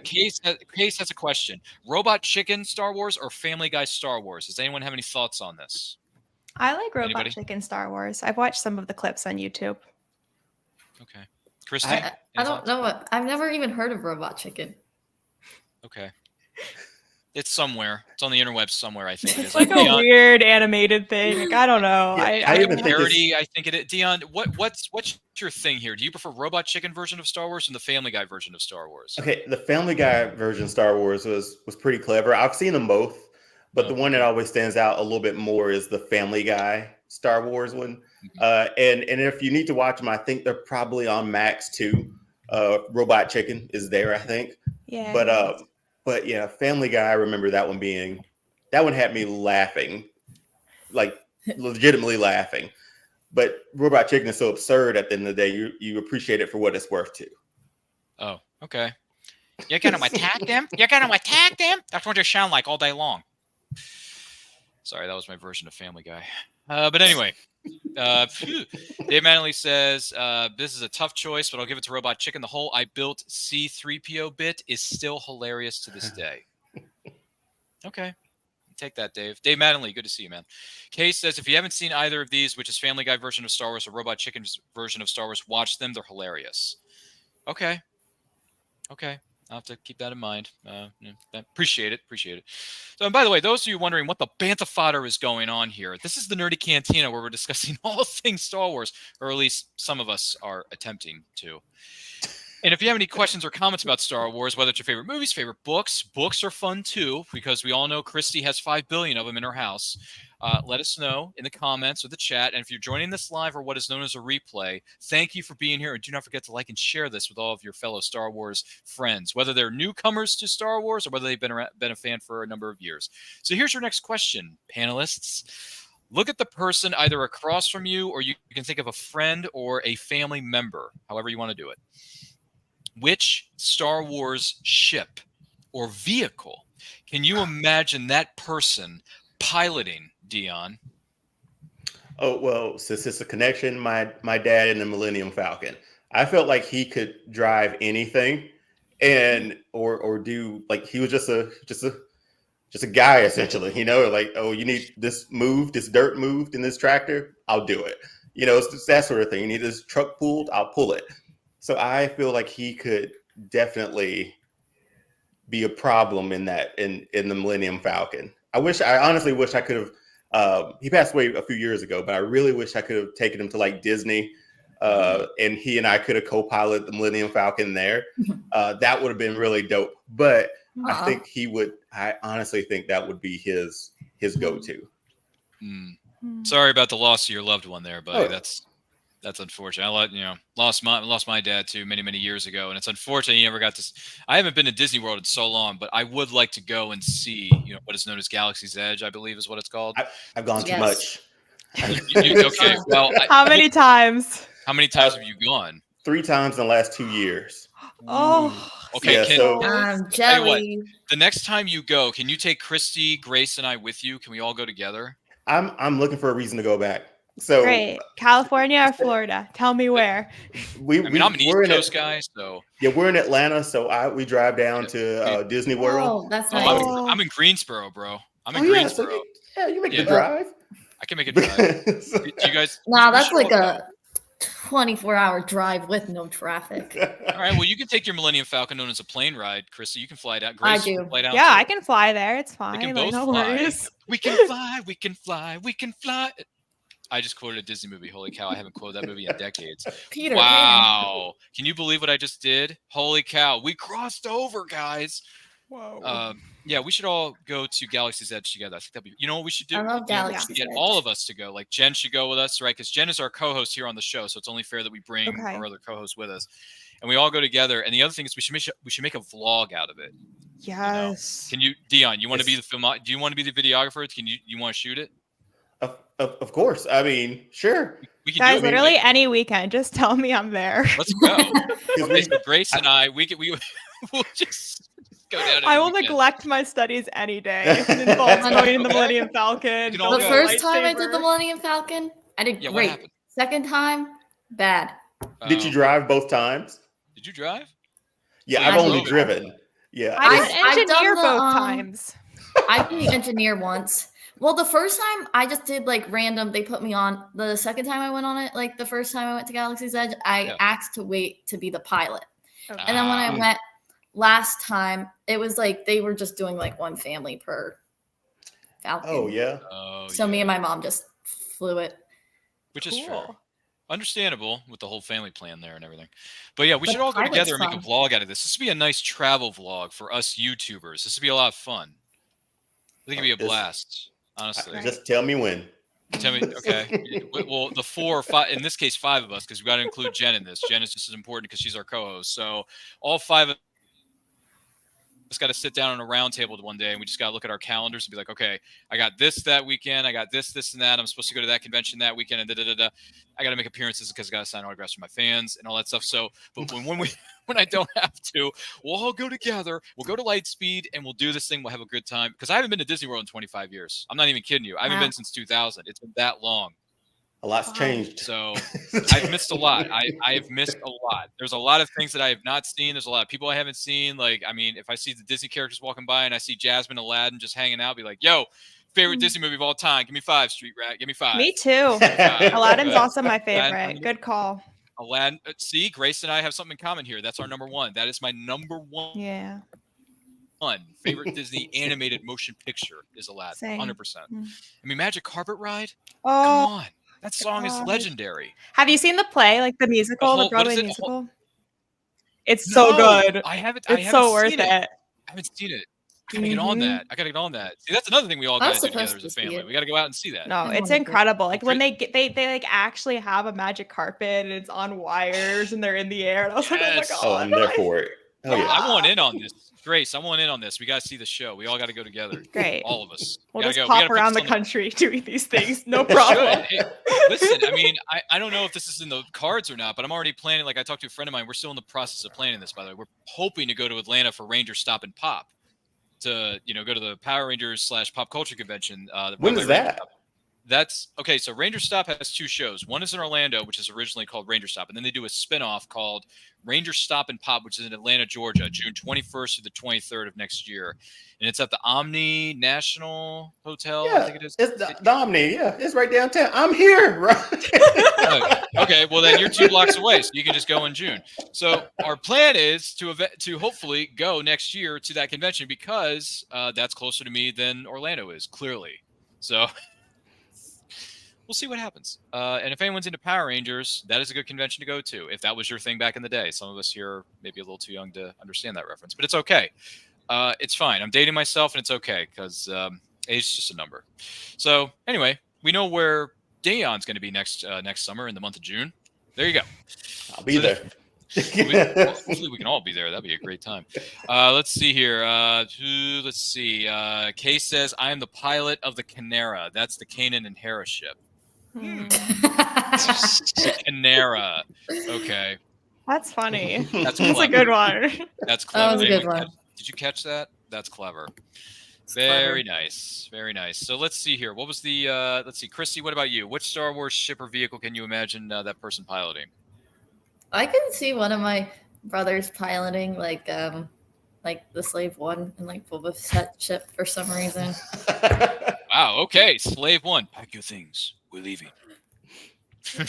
Case has a question. Robot Chicken Star Wars or Family Guy Star Wars? Does anyone have any thoughts on this? I like Robot Anybody? Chicken Star Wars. I've watched some of the clips on YouTube. Okay. Christy? I don't know what. I've never even heard of Robot Chicken. Okay. It's somewhere. It's on the interwebs somewhere, I think. It's like a weird animated thing. Like, I don't know. Yeah, I even think parody, I think it is. Dion, what's your thing here? Do you prefer Robot Chicken version of Star Wars and the Family Guy version of Star Wars? Okay, the Family Guy version of Star Wars was pretty clever. I've seen them both, but the one that always stands out a little bit more is the Family Guy Star Wars one. And if you need to watch them, I think they're probably on Max too. Robot Chicken is there, I think. Yeah. But yeah, Family Guy, I remember that one had me laughing, like legitimately laughing. But Robot Chicken is so absurd at the end of the day, you appreciate it for what it's worth too. Oh, okay. You're gonna attack them? You're gonna attack them? That's what they sound like all day long. Sorry, that was my version of Family Guy. But anyway, Dave Manley says, this is a tough choice, but I'll give it to Robot Chicken. The whole I built C-3PO bit is still hilarious to this day. Okay. Take that, Dave. Dave Manley, good to see you, man. Case says, if you haven't seen either of these, which is Family Guy version of Star Wars or Robot Chicken's version of Star Wars, watch them. They're hilarious. Okay. I'll have to keep that in mind. Appreciate it. So, and by the way, those of you wondering what the bantha fodder is going on here, this is the Nerdy Cantina where we're discussing all things Star Wars, or at least some of us are attempting to. And if you have any questions or comments about Star Wars, whether it's your favorite movies, favorite books are fun too, because we all know Christy has 5 billion of them in her house. Let us know in the comments or the chat. And if you're joining this live or what is known as a replay, thank you for being here. And do not forget to like and share this with all of your fellow Star Wars friends, whether they're newcomers to Star Wars or whether they've been a fan for a number of years. So here's your next question, panelists. Look at the person either across from you, or you can think of a friend or a family member, however you want to do it. Which Star Wars ship or vehicle can you imagine that person piloting, Dion? Oh, well, since it's a connection, my dad in the Millennium Falcon, I felt like he could drive anything and or do, like, he was just a guy essentially, like, oh, you need this dirt moved in this tractor, I'll do it. It's just that sort of thing. You need this truck pulled, I'll pull it. So I feel like he could definitely be a problem in the Millennium Falcon. I honestly wish I could have. He passed away a few years ago, but I really wish I could have taken him to like Disney, and he and I could have co-piloted the Millennium Falcon there. That would have been really dope. But I think he would. I honestly think that would be his go-to. Sorry about the loss of your loved one there, buddy. That's unfortunate. Lost my dad too many years ago, and it's unfortunate he never got to. I haven't been to Disney World in so long, but I would like to go and see, what is known as Galaxy's Edge, I believe is what it's called. I've gone too much. Okay, well, how many times? How many times have you gone? 3 times in the last 2 years. Oh, okay. Yeah, I'm jelly. The next time you go, can you take Christy, Grace, and I with you? Can we all go together? I'm looking for a reason to go back. So great. California or Florida? Tell me where. I'm an East Coast guy, so yeah, we're in Atlanta, so we drive down to Disney World. Oh, that's nice. I'm in Greensboro, bro. I'm in Greensboro. So you make the drive. I can make a drive. Do you guys? Nah, that's like a 24-hour drive with no traffic. All right. Well, you can take your Millennium Falcon, known as a plane ride, Chrissy. You can fly down. Grace, I do. Fly down Yeah, too. I can fly there. It's fine. We can both no fly. worries. We can fly. We can fly. We can fly. I just quoted a Disney movie. Holy cow! I haven't quoted that movie in decades. Peter wow! Can you believe what I just did? Holy cow! We crossed over, guys. Whoa. Yeah, we should all go to Galaxy's Edge together. I think that'd be. You know what we should do? I love Galaxy's Get Edge. all of us to go. Like Jen should go with us, right? Because Jen is our co-host here on the show, so it's only fair that we bring our other co-host with us, and we all go together. And the other thing is, we should make a vlog out of it. Yes. Can you, Dion? You want to be the film? Do you want to be the videographer? Can you want to shoot it? Of course. I mean, sure. We can Guys, do it. literally any weekend. Just tell me I'm there. Let's go. Okay, so Grace and I, we'll just go down. I will neglect my studies any day if it involves going in the Millennium Falcon. The first time I did the Millennium Falcon, I did great. Second time, bad. Did you drive both times? Did you drive? Yeah, I've only driven. Yeah, I didn't I've engineer done the, both times. I didn't engineer once. Well, the first time I just did like random. They put me on. The second time I went on it, like the first time I went to Galaxy's Edge, I asked to wait to be the pilot. Okay. And then when I went last time, it was like they were just doing like one family per Falcon. Oh yeah. So me and my mom just flew it. Which is fair. Understandable with the whole family plan there and everything. But yeah, we should all go together and make a vlog out of this. This would be a nice travel vlog for us YouTubers. This would be a lot of fun. I think it'd be a blast, honestly. Just tell me when. Tell me, okay. Well, the 4 or 5, in this case, 5 of us, because we got to include Jen in this. Jen is just as important because she's our co-host. So all 5 of us got to sit down on a round table one day, and we just got to look at our calendars and be like, okay, I got this that weekend. I got this, and that. I'm supposed to go to that convention that weekend, and da-da-da-da. I got to make appearances because I got to sign autographs for my fans and all that stuff. So, but when I don't have to, we'll all go together. We'll go to Lightspeed, and we'll do this thing. We'll have a good time. Because I haven't been to Disney World in 25 years. I'm not even kidding you. I haven't been since 2000. It's been that long. A lot's changed. So I've missed a lot. I have missed a lot. There's a lot of things that I have not seen. There's a lot of people I haven't seen. Like, I mean, if I see the Disney characters walking by and I see Jasmine, Aladdin just hanging out, be like, yo, favorite Disney movie of all time. Give me 5, Street Rat. Give me 5. Me too. Aladdin's also my favorite. Good call. Aladdin. See, Grace and I have something in common here. That's our number 1. That is my number 1. Yeah. Favorite Disney animated motion picture is Aladdin. Same. 100%. I mean, Magic Carpet Ride? Oh, come on. That song is legendary. Have you seen the play, like the musical, the Broadway musical? It's so No, good. I haven't. It's so worth it. I haven't seen it. I gotta get on that. I gotta get on that. See, that's another thing we all gotta do together as a family. We gotta go out and see that. No, it's incredible. Like when they like actually have a magic carpet and it's on wires and they're in the air. And I was like, oh my god. Oh, I'm there for it. Oh, yeah. I want in on this. Grace, I want in on this. We gotta see the show. We all gotta go together. Great. All of us. We'll just pop around the country doing these things. No problem. Listen, I mean, I don't know if this is in the cards or not, but I'm already planning. Like I talked to a friend of mine. We're still in the process of planning this, by the way. We're hoping to go to Atlanta for Ranger Stop and Pop to, go to the Power Rangers / pop culture convention. When is that? That's okay. So Ranger Stop has 2 shows. One is in Orlando, which is originally called Ranger Stop, and then they do a spinoff called Ranger Stop and Pop, which is in Atlanta, Georgia, June 21st to the 23rd of next year, and it's at the Omni National Hotel. Yeah, I think it is. It's the Omni. Yeah, it's right downtown. I'm here. Right. Okay, well then you're 2 blocks away, so you can just go in June. So our plan is to hopefully go next year to that convention because that's closer to me than Orlando is, clearly. So. We'll see what happens. And if anyone's into Power Rangers, that is a good convention to go to. If that was your thing back in the day, some of us here are maybe a little too young to understand that reference, but it's okay. It's fine. I'm dating myself, and it's okay because age is just a number. So anyway, we know where Dayon's going to be next summer in the month of June. There you go. I'll be there. Hopefully we can all be there. That'd be a great time. Let's see here. Let's see. Kay says, I am the pilot of the Canera. That's the Kanan and Hera ship. Canera. Okay. That's funny. That's a good one. That's clever. That was a good one. Did you catch that? That's clever. It's Very clever. Nice. Very nice. So let's see here. What was the let's see, Christy, what about you? Which Star Wars ship or vehicle can you imagine that person piloting? I can see one of my brothers piloting like the Slave One and like Boba Fett ship for some reason. Wow. Okay. Slave One. Pack your things. We're leaving.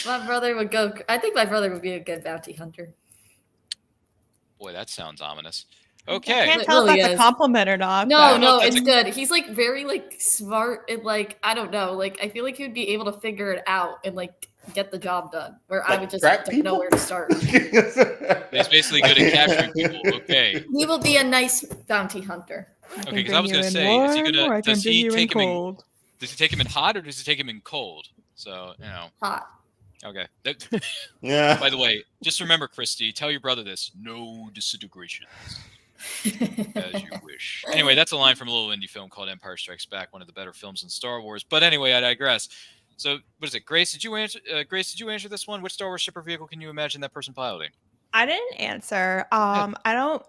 My brother would go. I think my brother would be a good bounty hunter. Boy, that sounds ominous. I Okay. can't tell if really that's a is. compliment or not. No, but- it's good. He's like very like smart and like I don't know. Like I feel like he would be able to figure it out and like get the job done. Where I would just don't know where to start. He's basically good at capturing people. Okay. He will be a nice bounty hunter. Okay, because I was going to say, is he gonna? Does he take him in? Does he take him in hot or does he take him in cold? So Hot. Okay. Yeah. By the way, just remember, Christy, tell your brother this: no disintegrations. As you wish. Anyway, that's a line from a little indie film called Empire Strikes Back, one of the better films in Star Wars. But anyway, I digress. So, what is it, Grace? Did you answer? Grace, did you answer this one? Which Star Wars ship or vehicle can you imagine that person piloting? I didn't answer. I'm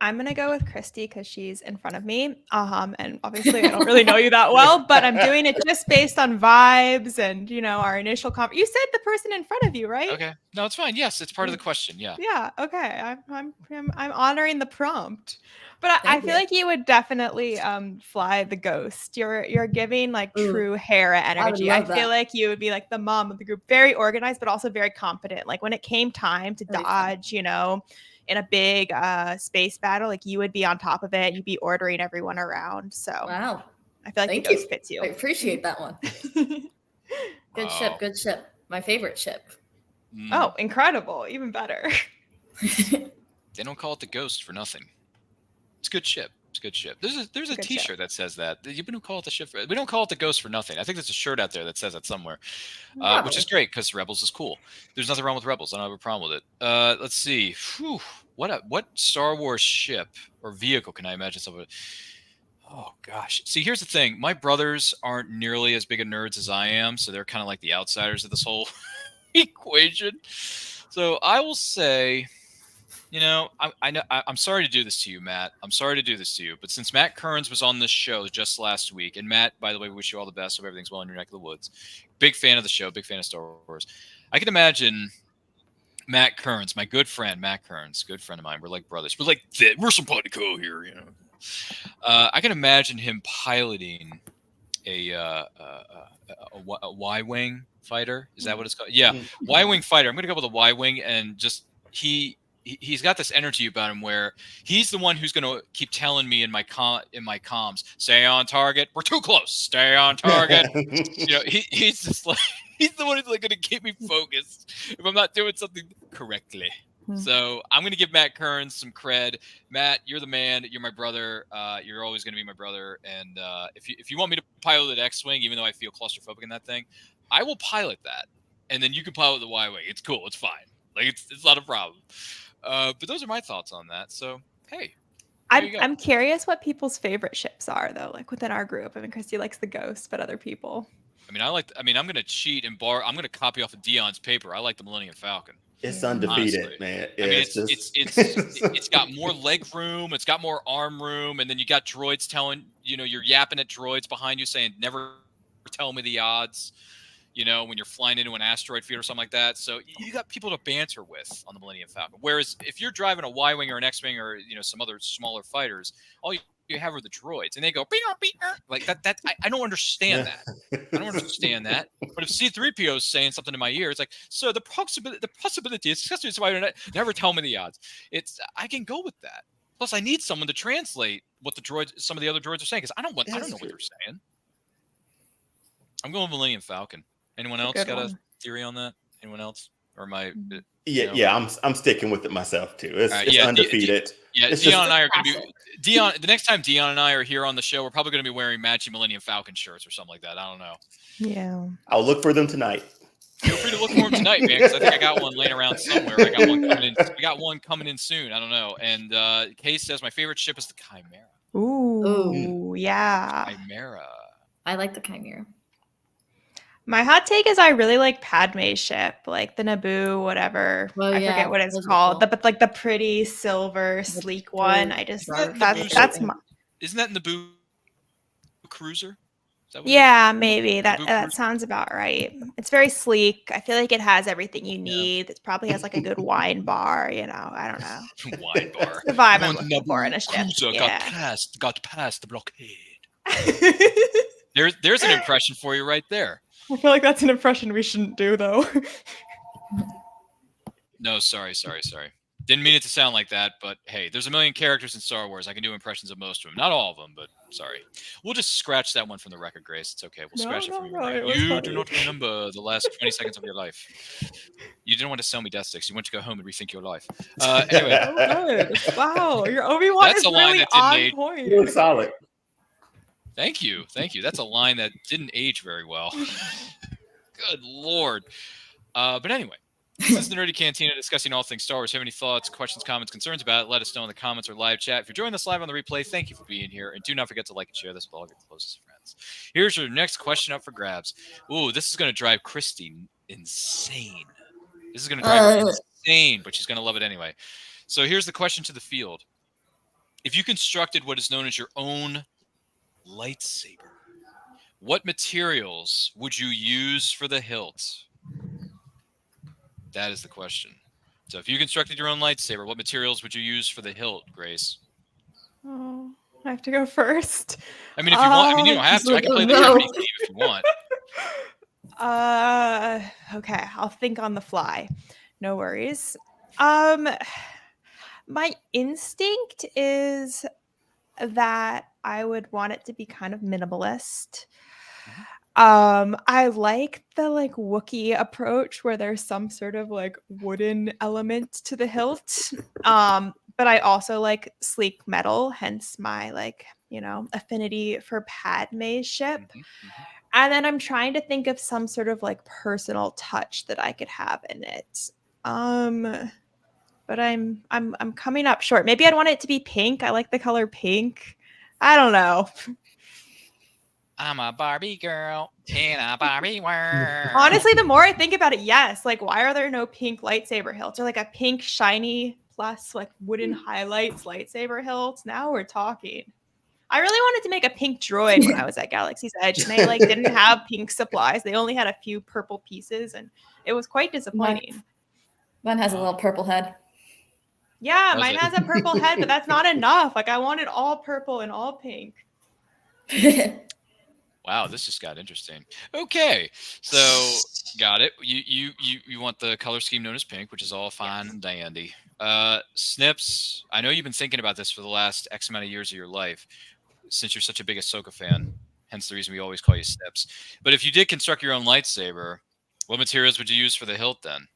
gonna go with Christy because she's in front of me. And obviously I don't really know you that well, but I'm doing it just based on vibes and our initial You said the person in front of you, right? Okay. No, it's fine. Yes, it's part of the question. Yeah. Yeah. Okay. I'm honoring the prompt. But I feel like you would definitely fly the ghost. You're giving like true Hera energy. I feel like you would be like the mom of the group, very organized, but also very competent. Like when it came time to dodge, in a big space battle, like you would be on top of it. You'd be ordering everyone around. So wow, I feel like the ghost fits you. I appreciate that one. Good ship. Good ship. My favorite ship. Oh, incredible! Even better. They don't call it the ghost for nothing. It's a good ship. It's a good ship. There's a T-shirt that says that. You don't call it the ship. We don't call it the ghost for nothing. I think there's a shirt out there that says that somewhere, which is great because Rebels is cool. There's nothing wrong with Rebels. I don't have a problem with it. Let's see. Whew. What Star Wars ship or vehicle can I imagine someone? Oh gosh. See, here's the thing. My brothers aren't nearly as big of nerds as I am, so they're kind of like the outsiders of this whole equation. So I will say. I know. I'm sorry to do this to you, Matt. I'm sorry to do this to you, but since Matt Kearns was on this show just last week, and Matt, by the way, we wish you all the best. Hope everything's well in your neck of the woods. Big fan of the show. Big fan of Star Wars. I can imagine Matt Kearns, my good friend, Matt Kearns, good friend of mine. We're like brothers. We're some politico here, I can imagine him piloting a Y-wing fighter. Is that what it's called? Yeah, Y-wing fighter. I'm gonna go with a Y-wing, and just he's got this energy about him where he's the one who's going to keep telling me in my comms, stay on target. We're too close. Stay on target. He's just like, he's the one who's like going to keep me focused if I'm not doing something correctly. So I'm going to give Matt Kearns some cred. Matt, you're the man. You're my brother. You're always going to be my brother. And if you want me to pilot an X-Wing, even though I feel claustrophobic in that thing, I will pilot that. And then you can pilot the Y-Wing. It's cool. It's fine. Like it's not a problem. But those are my thoughts on that. So, hey. I'm curious what people's favorite ships are, though, like within our group. I mean, Christy likes the Ghost, but other people. I'm going to cheat and I'm going to copy off of Dion's paper. I like the Millennium Falcon. It's undefeated, honestly. Man. I mean, it's got more leg room. It's got more arm room. And then you got droids telling, you're yapping at droids behind you saying, never tell me the odds. When you're flying into an asteroid field or something like that. So you got people to banter with on the Millennium Falcon. Whereas if you're driving a Y-Wing or an X-Wing or, some other smaller fighters, all you have are the droids. And they go, like that. I don't understand that. I don't understand that. But if C-3PO is saying something in my ear, it's like, so the possibility is so I don't never tell me the odds. I can go with that. Plus, I need someone to translate what some of the other droids are saying because I don't know what they're saying. I'm going with Millennium Falcon. Anyone else got a theory on that? Anyone else? Or am I? Yeah. I'm sticking with it myself too. It's undefeated. Dion and I are going to be the next time Dion and I are here on the show, we're probably going to be wearing matching Millennium Falcon shirts or something like that. I don't know. Yeah. I'll look for them tonight. Feel free to look for them tonight, man, because I think I got one laying around somewhere. I got one coming in soon. I don't know. And Case says my favorite ship is the Chimera. Ooh, yeah. Chimera. I like the Chimera. My hot take is I really like Padme's ship, like the Naboo, whatever. I forget what it's called. But like the pretty silver, sleek one. I just that's my. Isn't that Naboo cruiser? Maybe that sounds about right. It's very sleek. I feel like it has everything you need. It probably has like a good wine bar. I don't know. Wine bar. The vibe I'm looking for in a ship. Cruiser got past the blockade. There's an impression for you right there. I feel like that's an impression we shouldn't do, though. No, sorry. Didn't mean it to sound like that, but hey, there's a million characters in Star Wars. I can do impressions of most of them. Not all of them, but sorry. We'll just scratch that one from the record, Grace. It's okay. We'll scratch it from your record. You do not remember the last 20 seconds of your life. You didn't want to sell me death sticks. You want to go home and rethink your life. Anyway. Oh, good. Wow, your Obi-Wan is really on point. You're solid. Thank you. That's a line that didn't age very well. Good Lord. But anyway, this is the Nerdy Cantina discussing all things Star Wars. If you have any thoughts, questions, comments, concerns about it, let us know in the comments or live chat. If you're joining us live on the replay, thank you for being here. And do not forget to like and share this with all of your closest friends. Here's your next question up for grabs. Ooh, this is going to drive Christy insane. This is going to drive her insane, but she's going to love it anyway. So here's the question to the field. If you constructed what is known as your own lightsaber, what materials would you use for the hilt? That is the question. So if you constructed your own lightsaber, what materials would you use for the hilt, Grace? Oh, I have to go first. I mean, if you want, I mean, you don't have to. I can play the Jeopardy theme if you want. Okay, I'll think on the fly. No worries. My instinct is that I would want it to be kind of minimalist. I like the like Wookiee approach where there's some sort of like wooden element to the hilt. But I also like sleek metal, hence my like, affinity for Padme's ship. And then I'm trying to think of some sort of like personal touch that I could have in it. But I'm coming up short. Maybe I'd want it to be pink. I like the color pink. I don't know. I'm a Barbie girl in a Barbie world. Honestly, the more I think about it, yes. Like, why are there no pink lightsaber hilts or like a pink shiny plus like wooden highlights lightsaber hilts? Now we're talking. I really wanted to make a pink droid when I was at Galaxy's Edge, and they like didn't have pink supplies. They only had a few purple pieces, and it was quite disappointing. Mine has a little purple head. Yeah, mine has a purple head, but that's not enough. Like, I wanted all purple and all pink. Wow, this just got interesting. Okay, so got it. You want the color scheme known as pink, which is all fine and dandy. Snips, I know you've been thinking about this for the last X amount of years of your life, since you're such a big Ahsoka fan. Hence the reason we always call you Snips. But if you did construct your own lightsaber, what materials would you use for the hilt then?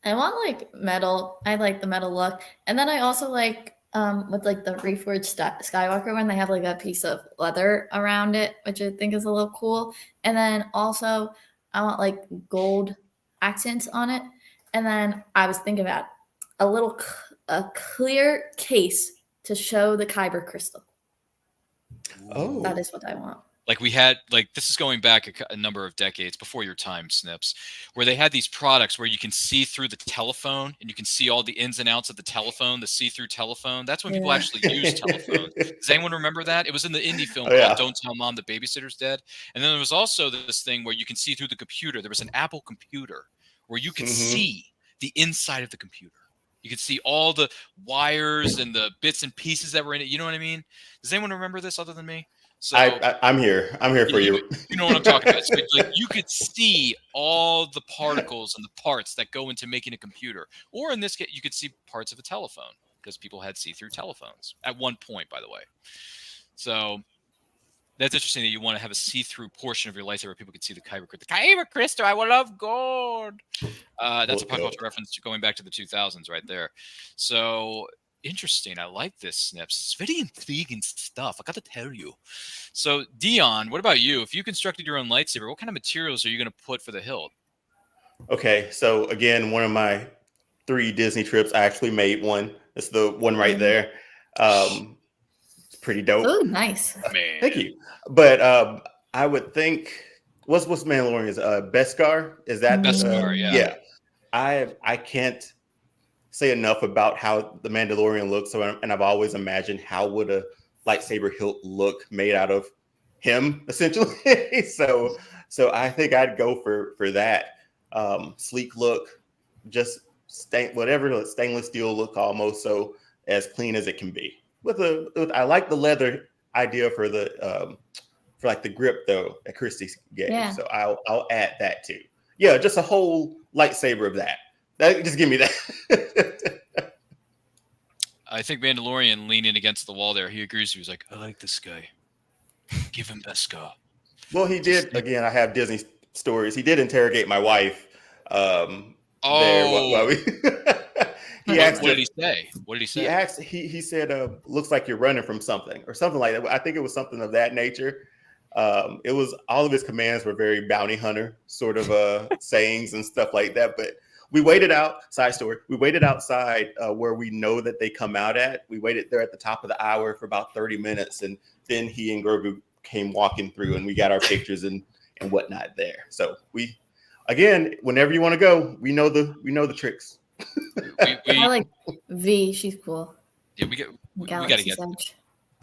I want like metal. I like the metal look, and then I also like with like the Reforged Skywalker one, they have like a piece of leather around it, which I think is a little cool. And then also I want like gold accents on it. And then I was thinking about a clear case to show the Kyber crystal. Oh, that is what I want. Like we had, like this is going back a number of decades before your time, Snips, where they had these products where you can see through the telephone and you can see all the ins and outs of the telephone, the see-through telephone. That's when people actually used telephones. Does anyone remember that? It was in the indie film called Don't Tell Mom the Babysitter's Dead. And then there was also this thing where you can see through the computer. There was an Apple computer where you could see the inside of the computer. You could see all the wires and the bits and pieces that were in it. You know what I mean? Does anyone remember this other than me? So I'm here. I'm here for you. You know what I'm talking about. So like you could see all the particles and the parts that go into making a computer. Or in this case, you could see parts of a telephone because people had see-through telephones at one point, by the way. So that's interesting that you want to have a see-through portion of your lightsaber where people could see the Kyber crystal. The Kyber crystal, I will love gold. That's a pop culture reference going back to the 2000s right there. So interesting. I like this, Snips. It's very intriguing stuff. I got to tell you. So, Dion, what about you? If you constructed your own lightsaber, what kind of materials are you going to put for the hilt? Okay, so again, one of my 3 Disney trips, I actually made one. It's the one right there. It's pretty dope. Oh, nice. Man. Thank you. But I would think, what's Mandalorian's Beskar? Is that Beskar? Yeah. Yeah. I can't say enough about how the Mandalorian looks. And I've always imagined how would a lightsaber hilt look made out of him, essentially. So I think I'd go for that. Sleek look, just whatever stainless steel look, almost so as clean as it can be. I like the leather idea for the for like the grip though that Christie gave. Yeah. So I'll add that too. Yeah, just a whole lightsaber of that. Just give me that. I think Mandalorian leaning against the wall there. He agrees. He was like, I like this guy. Give him Beskar. Well, he did. Again, I have Disney stories. He did interrogate my wife. What did he say? What did he say? He said, looks like you're running from something or something like that. I think it was something of that nature. It was all of his commands were very bounty hunter sort of sayings and stuff like that. But we waited out, side story, we waited outside where we know that they come out at. We waited there at the top of the hour for about 30 minutes. And then he and Grogu came walking through and we got our pictures and whatnot there. So again, whenever you want to go, we know the tricks. I like V. She's cool. Yeah, we gotta Galaxy's get. Edge.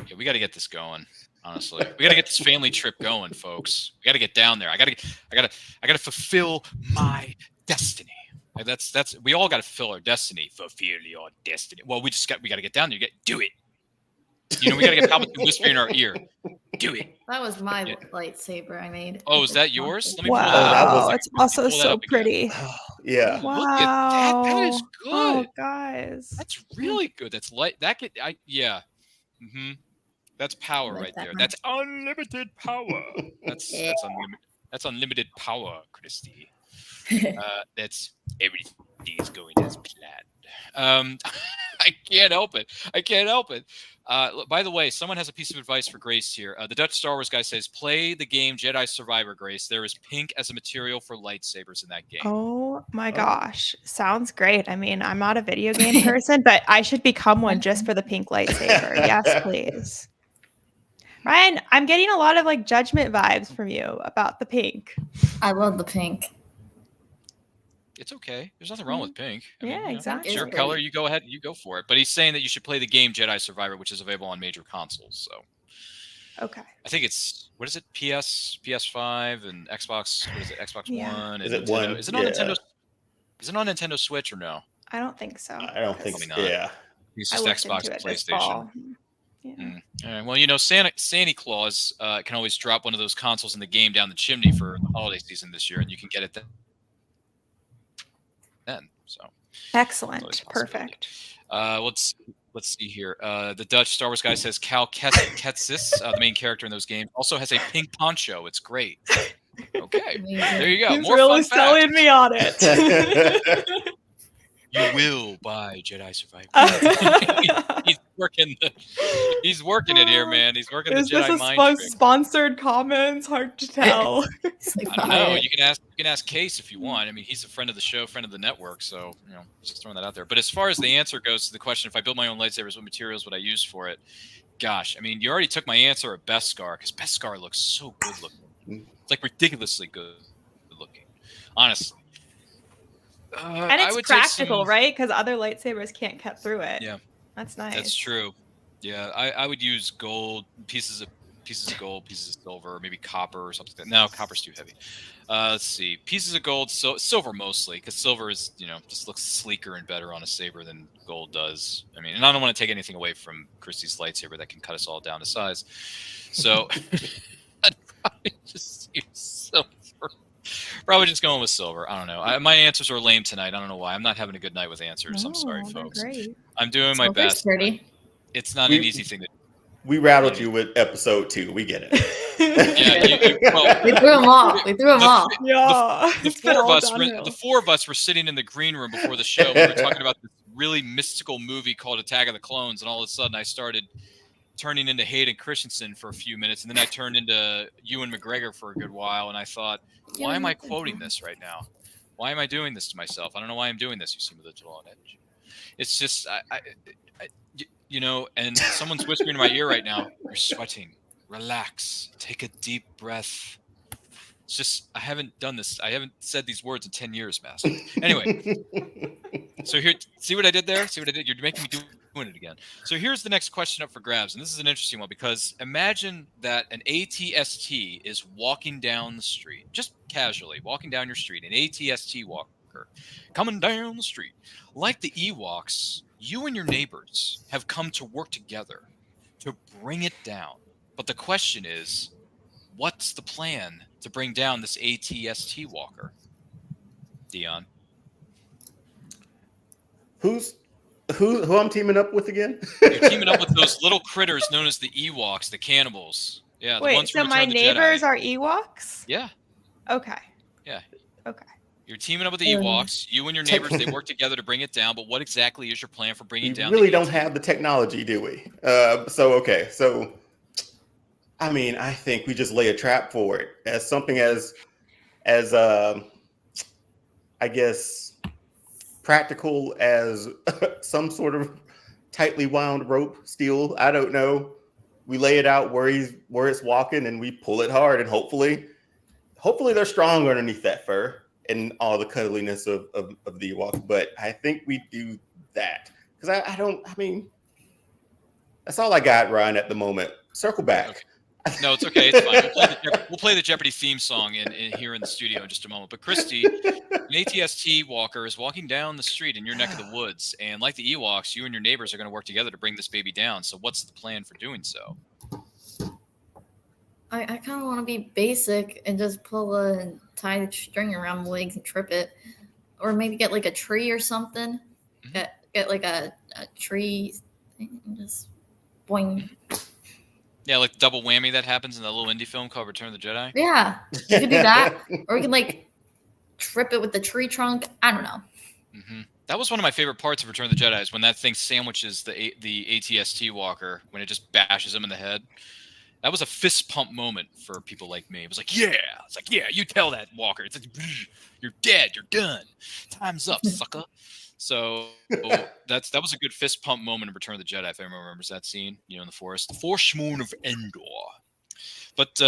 Yeah, we got to get this going. Honestly, we got to get this family trip going, folks. We got to get down there. I gotta fulfill my destiny. Like, that's we all got to fulfill our destiny. Fulfill your destiny. Well, we got to get down there. Do it. You know, we got to get Palpatine whispering in our ear. Do it. That was my lightsaber I made. Oh, is that yours? Let me pull that Wow, up. it's also so pretty. Yeah. Wow. Look at that. That is good. Oh, guys. That's really good. That's light. Yeah. Mm-hmm. That's power right there. That's unlimited power. That's unlimited power, Christy. That's everything is going as planned. I can't help it. By the way, someone has a piece of advice for Grace here. The Dutch Star Wars guy says, play the game Jedi Survivor, Grace. There is pink as a material for lightsabers in that game. Oh my gosh. Sounds great. I mean, I'm not a video game person, but I should become one just for the pink lightsaber. Yes, please. Ryan, I'm getting a lot of like judgment vibes from you about the pink. I love the pink. It's okay. There's nothing wrong with pink. I mean, exactly. It's your color. You go ahead. You go for it. But he's saying that you should play the game Jedi Survivor, which is available on major consoles. So, okay. I think it's what is it? PS5, and Xbox. What is it? Xbox One. Is and it Nintendo. one? Is it on Nintendo? Is it on Nintendo Switch or no? I don't think so. I don't think so. Not. Yeah. It's I just looked Xbox into and it this PlayStation. fall. Yeah. All right. Well, you know, Santa Claus can always drop one of those consoles in the game down the chimney for the holiday season this year, and you can get it then. So Excellent. Perfect. Let's see here. The Dutch Star Wars guy says Cal Ketsis, the main character in those games, also has a pink poncho. It's great. Okay, there you go. He's More really fun selling facts. me on it. You will buy Jedi Survivor. He's working it here, man. He's working Is the Jedi this mind trick. sponsored comments? Hard to tell. I don't know. You can ask Case if you want. I mean, he's a friend of the show, friend of the network. So, you know, just throwing that out there. But as far as the answer goes to the question, if I build my own lightsabers, what materials would I use for it? Gosh, I mean, you already took my answer of Beskar, because Beskar looks so good looking. It's like ridiculously good looking, honestly. And it's practical, right? Because other lightsabers can't cut through it. Yeah, that's nice. That's true. Yeah, I would use gold, pieces of gold, pieces of silver, maybe copper or something like that. No, copper's too heavy. Let's see, pieces of gold, silver mostly, because silver is, you know, just looks sleeker and better on a saber than gold does. I mean, and I don't want to take anything away from Christie's lightsaber that can cut us all down to size. So I'd probably just use silver. Probably just going with silver. I don't know. My answers are lame tonight. I don't know why. I'm not having a good night with answers. I'm sorry, folks. Great. I'm doing my best. Pretty. It's not an easy thing to do. We rattled you with episode 2. We get it. Yeah, we threw them off. Yeah. The four of us were sitting in the green room before the show. We were talking about this really mystical movie called Attack of the Clones, and all of a sudden I started turning into Hayden Christensen for a few minutes, and then I turned into Ewan McGregor for a good while, and I thought, why am I quoting this right now? Why am I doing this to myself? I don't know why I'm doing this. You seem a little on edge. It's just, you know, and someone's whispering in my ear right now, you're sweating. Relax. Take a deep breath. It's just, I haven't done this. I haven't said these words in 10 years, Master. Anyway, so here, see what I did there? See what I did? You're making me doing it again. So here's the next question up for grabs, and this is an interesting one, because imagine that an ATST is walking down the street, just casually walking down your street, an ATST walker coming down the street. Like the Ewoks, you and your neighbors have come to work together to bring it down. But the question is, what's the plan to bring down this ATST walker? Dion. Who I'm teaming up with again? You're teaming up with those little critters known as the Ewoks, the cannibals. Yeah, the Wait, ones so who my returned the neighbors Jedi. are Ewoks? Yeah. Okay. Yeah. Okay. You're teaming up with the Ewoks. You and your neighbors, they work together to bring it down. But what exactly is your plan for bringing down? We really don't have the technology, do we? So I mean, I think we just lay a trap for it as something as I guess practical as some sort of tightly wound rope steel. I don't know. We lay it out where it's walking, and we pull it hard, and hopefully they're strong underneath that fur. and all the cuddliness of the Ewoks. But I think we do that because I mean, that's all I got, Ryan, at the moment. Circle back. Okay. No, it's okay. It's fine. We'll play the Jeopardy theme song here in the studio in just a moment. But Christy, an ATST walker is walking down the street in your neck of the woods, and like the Ewoks, you and your neighbors are going to work together to bring this baby down. So what's the plan for doing so? I kind of want to be basic and just tie the string around the legs and trip it, or maybe get like a tree or something. Mm-hmm. Get like a tree thing and just boing. Yeah, like double whammy that happens in that little indie film called Return of the Jedi. Yeah, you can do that, or we can like trip it with the tree trunk. I don't know. Mm-hmm. That was one of my favorite parts of Return of the Jedi is when that thing sandwiches the ATST walker when it just bashes him in the head. That was a fist pump moment for people like me. It was like, yeah. It's like, yeah, you tell that walker. It's like, you're dead. You're done. Time's up, sucker. So that was a good fist pump moment in Return of the Jedi, if anyone remembers that scene, in the forest. The Forsworn of Endor. But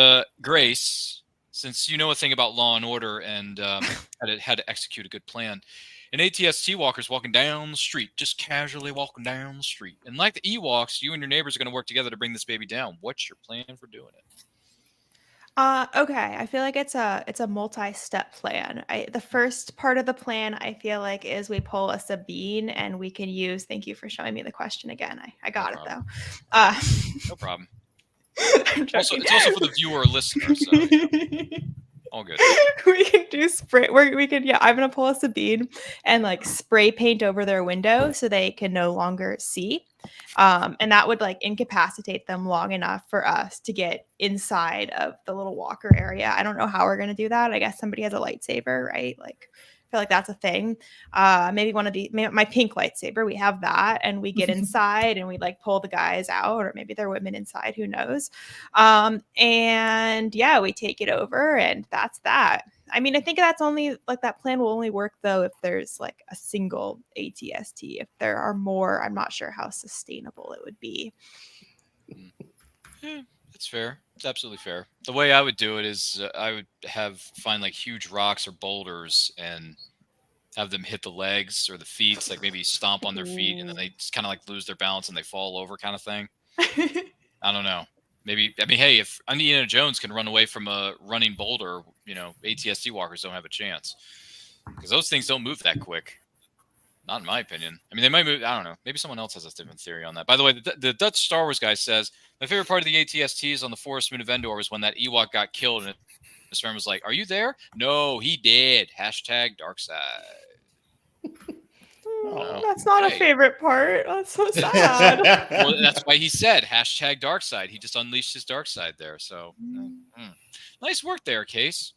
Grace, since you know a thing about Law and Order and had to execute a good plan, an ATST walker's walking down the street, just casually walking down the street. And like the Ewoks, you and your neighbors are going to work together to bring this baby down. What's your plan for doing it? Okay. I feel like it's a multi-step plan. The first part of the plan I feel like is we pull a Sabine and we can use. Thank you for showing me the question again. I got it though. No problem. It's also for the viewer or listener. So, all good. We can do spray. I'm gonna pull a Sabine and like spray paint over their window so they can no longer see. And that would like incapacitate them long enough for us to get inside of the little walker area. I don't know how we're gonna do that. I guess somebody has a lightsaber, right? Like, I feel like that's a thing. Maybe my pink lightsaber. We have that, and we get inside and we like pull the guys out, or maybe they're women inside. Who knows? And yeah, we take it over, and that's that. I mean, I think that's only like that plan will only work though if there's like a single ATST. If there are more, I'm not sure how sustainable it would be. Yeah, that's fair. It's absolutely fair. The way I would do it is I would find like huge rocks or boulders and have them hit the legs or the feet, like maybe stomp on their feet and then they just kind of like lose their balance and they fall over kind of thing. I don't know. Maybe, I mean, hey, if Indiana Jones can run away from a running boulder, ATST walkers don't have a chance because those things don't move that quick. Not in my opinion. I mean, they might move. I don't know. Maybe someone else has a different theory on that. By the way, the Dutch Star Wars guy says, my favorite part of the ATSTs on the Forest Moon of Endor was when that Ewok got killed and his friend was like, are you there? No, he did. # dark side. That's not a favorite part. That's so sad. Well, that's why he said # dark side. He just unleashed his dark side there. So nice work there, Case.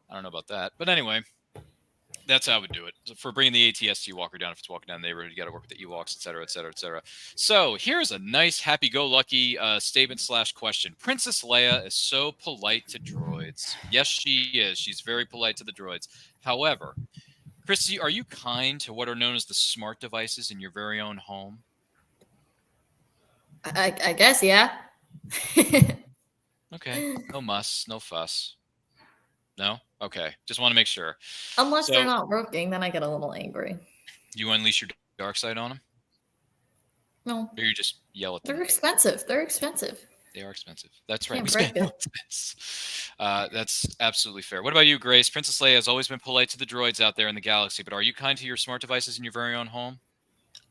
I don't know about that. But anyway, that's how I would do it. So for bringing the ATST walker down, if it's walking down the neighborhood, you got to work with the Ewoks, et cetera, et cetera, et cetera. So here's a nice happy-go-lucky statement / question. Princess Leia is so polite to droids. Yes, she is. She's very polite to the droids. However, Christy, are you kind to what are known as the smart devices in your very own home? I guess, yeah. Okay. No muss, no fuss. No? Okay. Just want to make sure. Unless they're not working, then I get a little angry. You unleash your dark side on them? No. Or you just yell at them? They're expensive. They are expensive. That's right. We spend that's absolutely fair. What about you, Grace? Princess Leia has always been polite to the droids out there in the galaxy, but are you kind to your smart devices in your very own home?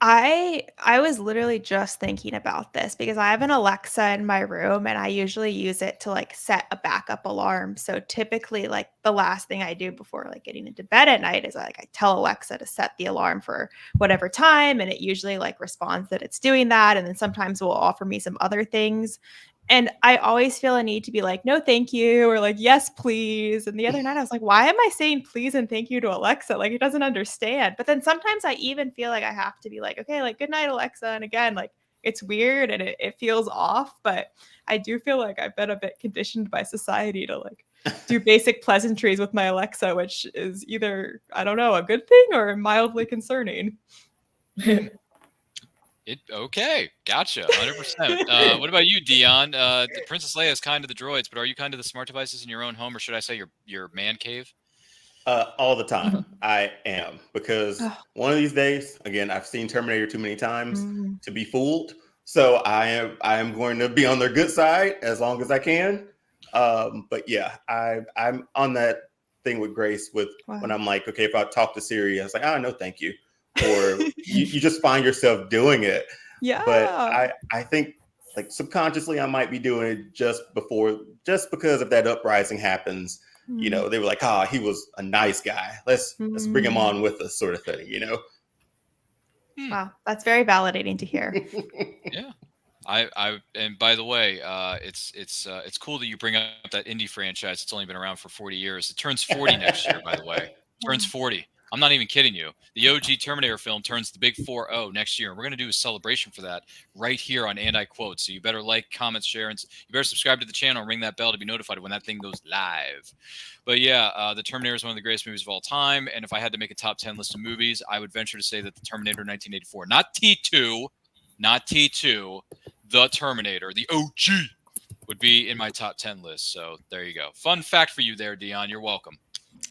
I was literally just thinking about this because I have an Alexa in my room and I usually use it to like set a backup alarm. So typically like the last thing I do before like getting into bed at night is like I tell Alexa to set the alarm for whatever time and it usually like responds that it's doing that, and then sometimes it will offer me some other things. And I always feel a need to be like, no, thank you, or like, yes, please. And the other night I was like, why am I saying please and thank you to Alexa? Like, it doesn't understand. But then sometimes I even feel like I have to be like, okay, like, good night, Alexa. And again, like, it's weird and it feels off. But I do feel like I've been a bit conditioned by society to like do basic pleasantries with my Alexa, which is either, I don't know, a good thing or mildly concerning. Okay, gotcha, 100%. What about you, Dion? Princess Leia is kind to the droids, but are you kind to the smart devices in your own home, or should I say your man cave? All the time. I am, because one of these days, again, I've seen Terminator too many times to be fooled. So I am going to be on their good side as long as I can. But yeah, I'm on that thing with Grace with when I'm like, okay, if I talk to Siri, I was like, oh, no, thank you. Or you just find yourself doing it. Yeah. But I think like subconsciously I might be doing it just because if that uprising happens, you know, they were like, he was a nice guy. Let's bring him on with us, sort of thing, you know? Wow, that's very validating to hear. Yeah. And by the way, it's cool that you bring up that indie franchise. It's only been around for 40 years. It turns 40 next year, by the way. It turns 40. I'm not even kidding you. The OG Terminator film turns the big 4-0 next year. And we're going to do a celebration for that right here on And I Quote. So you better like, comment, share, and you better subscribe to the channel and ring that bell to be notified when that thing goes live. But yeah, The Terminator is one of the greatest movies of all time. And if I had to make a top 10 list of movies, I would venture to say that The Terminator 1984, not T2, The Terminator, the OG, would be in my top 10 list. So there you go. Fun fact for you there, Dion. You're welcome.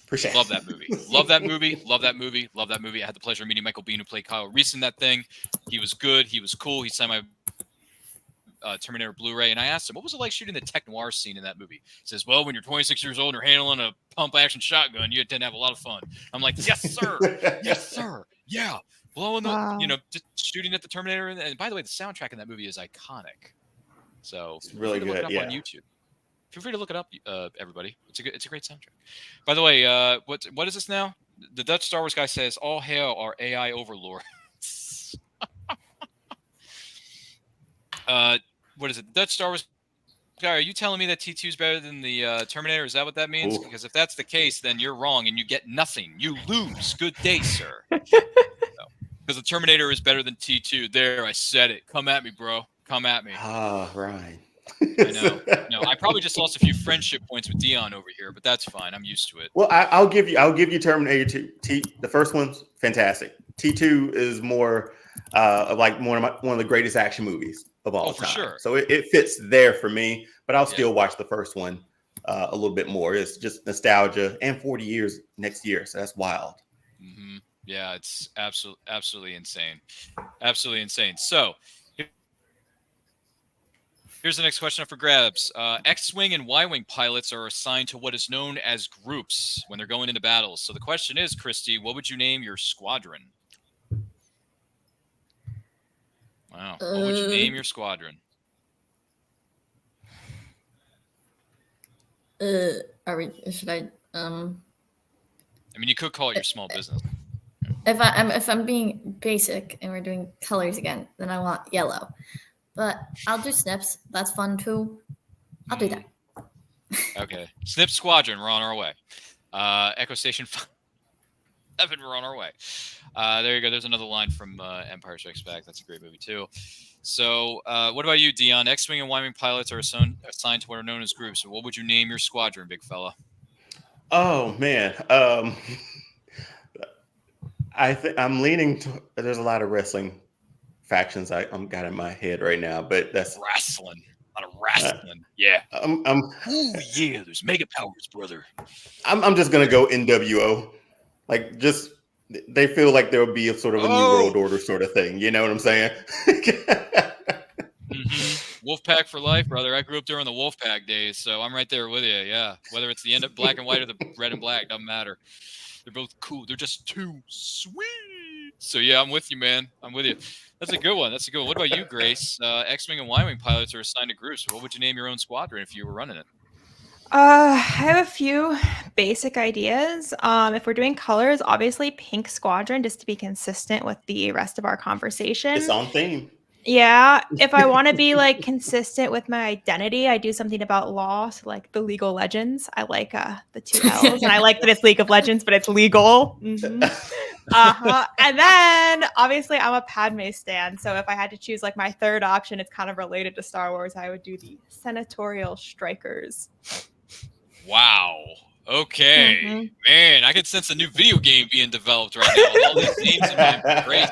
Appreciate Love that movie. Love that movie. Love that movie. Love that movie. I had the pleasure of meeting Michael Biehn, who played Kyle Reese in that thing. He was good. He was cool. He signed my Terminator Blu-ray, and I asked him, what was it like shooting the tech noir scene in that movie? He says, well, when you're 26 years old and you're handling a pump-action shotgun, you tend to have a lot of fun. I'm like, yes, sir. Yes, sir. Yeah. Blowing the, just shooting at the Terminator. And by the way, the soundtrack in that movie is iconic. So it's really good. Look it up on YouTube. Feel free to look it up, everybody. It's a great soundtrack. By the way, what is this now? The Dutch Star Wars guy says, all hail our AI overlords. What is it? The Dutch Star Wars guy, are you telling me that T2 is better than the Terminator? Is that what that means? Ooh. Because if that's the case, then you're wrong and you get nothing. You lose. Good day, sir. Because the Terminator is better than T2. There, I said it. Come at me, bro. Come at me. Right. I know. No, I probably just lost a few friendship points with Dion over here, but that's fine. I'm used to it. Well, I'll give you Terminator 2. The first one's fantastic. T2 is more like one of the greatest action movies of all time. For sure. So it fits there for me, but I'll still watch the first one a little bit more. It's just nostalgia, and 40 years next year, so that's wild. Mm-hmm. Yeah, it's absolutely insane. Absolutely insane. So here's the next question up for grabs. X-Wing and Y-Wing pilots are assigned to what is known as groups when they're going into battles. So the question is, Christy, what would you name your squadron? Wow. What would you name your squadron? Should I? I mean, you could call it your small business. If I'm being basic and we're doing colors again, then I want yellow. But I'll do Snips. That's fun too. I'll do that. Okay. Snip Squadron, we're on our way. Echo Station 7, we're on our way. There you go. There's another line from Empire Strikes Back. That's a great movie too. So what about you, Dion? X-Wing and Y-Wing pilots are assigned to what are known as groups. So what would you name your squadron, big fella? Oh, man. I'm leaning to, there's a lot of wrestling factions I'm got in my head right now, but that's wrestling. A lot of wrestling. Yeah. Ooh, yeah, there's mega powers, brother. I'm just gonna go NWO. Like, just they feel like there will be a sort of a new world order sort of thing. You know what I'm saying? Wolfpack for life, brother. I grew up during the Wolfpack days, so I'm right there with you. Yeah. Whether it's the end of black and white or the red and black, doesn't matter. They're both cool. They're just too sweet. So yeah, I'm with you, man. I'm with you. That's a good one. That's a good one. What about you, Grace? X-Wing and Y-Wing pilots are assigned to groups. What would you name your own squadron if you were running it? I have a few basic ideas. If we're doing colors, obviously Pink Squadron, just to be consistent with the rest of our conversation. It's on theme. Yeah. If I want to be like consistent with my identity, I do something about law. So like the League of Legends. I like the 2 L's, and I like that it's League of Legends, but it's legal. Mm-hmm. And then obviously I'm a Padme stan. So if I had to choose like my third option, it's kind of related to Star Wars. I would do the Senatorial Strikers. Wow. Okay. Mm-hmm. Man, I could sense a new video game being developed right now. All these names are great.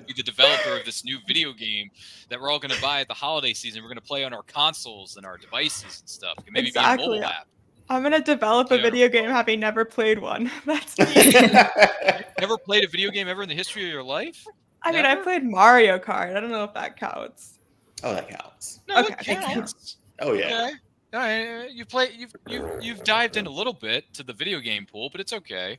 Be the developer of this new video game that we're all going to buy at the holiday season. We're going to play on our consoles and our devices and stuff. Maybe be a mobile app. I'm gonna develop a video game having never played one. That's me. Never played a video game ever in the history of your life? I mean, I played Mario Kart. I don't know if that counts. Oh, that counts. No, Okay, it counts. Oh yeah. Okay. All right. You've dived in a little bit to the video game pool, but it's okay.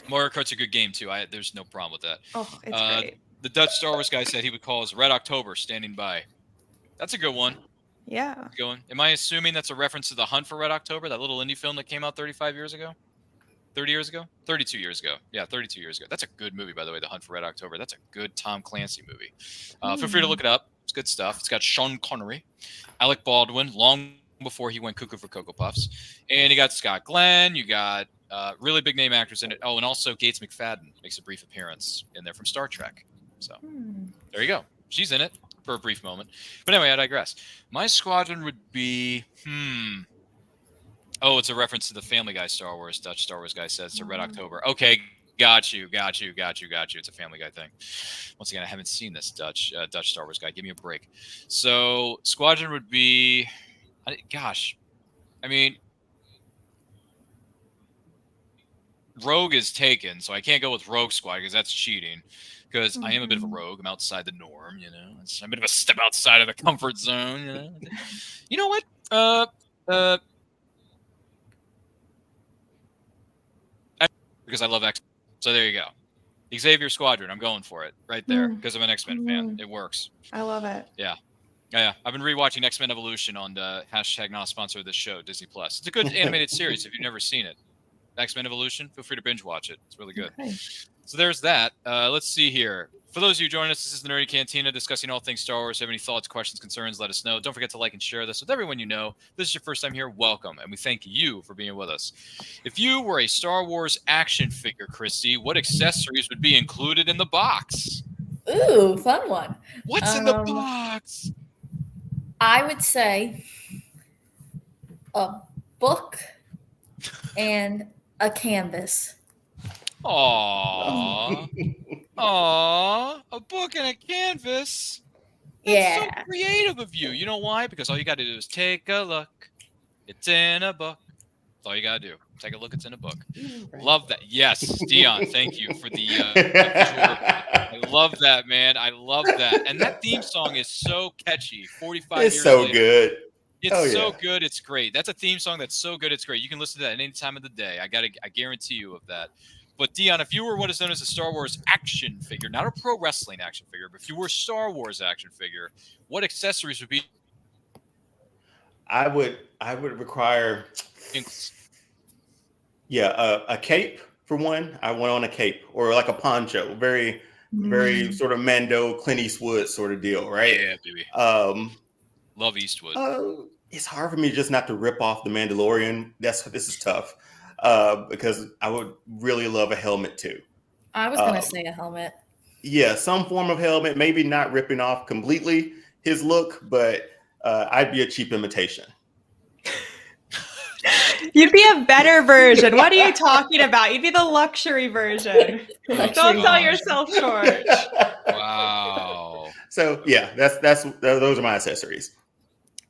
Mario Kart's a good game too. There's no problem with that. Oh, it's great. The Dutch Star Wars guy said he would call us Red October standing by. That's a good one. Yeah. Am I assuming that's a reference to The Hunt for Red October, that little indie film that came out 35 years ago? 30 years ago? 32 years ago. Yeah, 32 years ago. That's a good movie, by the way, The Hunt for Red October. That's a good Tom Clancy movie. Feel free to look it up. It's good stuff. It's got Sean Connery, Alec Baldwin, long before he went cuckoo for Cocoa Puffs. And you got Scott Glenn. You got really big name actors in it. Oh, and also Gates McFadden makes a brief appearance in there from Star Trek. So there you go. She's in it for a brief moment. But anyway, I digress. My squadron would be, Oh, it's a reference to the Family Guy Star Wars. Dutch Star Wars guy says to Red October. Okay, got you. It's a Family Guy thing. Once again, I haven't seen this Dutch Star Wars guy. Give me a break. So squadron would be, Rogue is taken, so I can't go with Rogue Squad because that's cheating. Because I am a bit of a rogue. I'm outside the norm, you know. I'm a bit of a step outside of the comfort zone, you know. You know what? Because I love X. So there you go. Xavier Squadron. I'm going for it right there because I'm an X-Men fan. It works. I love it. Yeah. I've been rewatching X-Men Evolution on the # not sponsor of this show, Disney Plus. It's a good animated series if you've never seen it. X-Men Evolution. Feel free to binge watch it. It's really good. Okay. So there's that. Let's see here. For those of you joining us, this is the Nerdy Cantina discussing all things Star Wars. If you have any thoughts, questions, concerns, let us know. Don't forget to like and share this with everyone you know. If this is your first time here, welcome, and we thank you for being with us. If you were a Star Wars action figure, Christy, what accessories would be included in the box? Ooh, fun one. What's in the box? I would say a book and a canvas. Aww. A book and a canvas. That's so creative of you. You know why? Because all you got to do is take a look. It's in a book. That's all you got to do. Take a look. It's in a book. Right. Love that. Yes, Dion, thank you for the I love that, man. I love that. And that theme song is so catchy. 45 years It's so later. good. It's so good. It's great. That's a theme song that's so good. It's great. You can listen to that at any time of the day. I guarantee you of that. But Dion, if you were what is known as a Star Wars action figure, not a pro wrestling action figure, but if you were a Star Wars action figure, what accessories would be? I would require a cape for one. I want on a cape or like a poncho, very sort of Mando, Clint Eastwood sort of deal, right? Yeah, baby. Love Eastwood. It's hard for me just not to rip off the Mandalorian. This is tough. Because I would really love a helmet too. I was going to say a helmet. Yeah, some form of helmet, maybe not ripping off completely his look, but I'd be a cheap imitation. You'd be a better version. What are you talking about? You'd be the luxury version. Don't sell yourself short. Wow. So yeah, those are my accessories.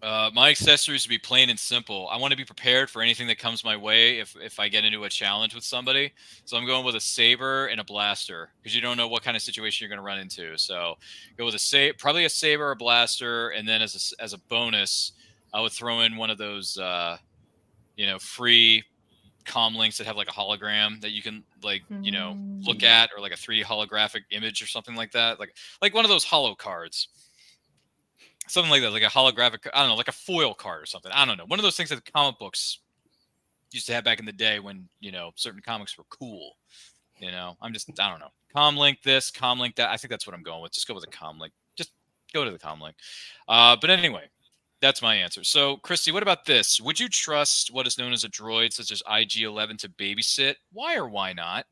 My accessories would be plain and simple. I want to be prepared for anything that comes my way if I get into a challenge with somebody. So I'm going with a saber and a blaster because you don't know what kind of situation you're going to run into. So go with probably a saber or a blaster, and then as a bonus, I would throw in one of those free comm links that have like a hologram that you can look at, or like a 3D holographic image or something like that, like one of those holo cards. Something like that, like a holographic, I don't know, like a foil card or something. I don't know. One of those things that the comic books used to have back in the day when, certain comics were cool. I don't know. Comlink this, comlink that. I think that's what I'm going with. Just go with a comlink. Just go to the comlink. But anyway, that's my answer. So, Christy, what about this? Would you trust what is known as a droid such as IG-11 to babysit? Why or why not?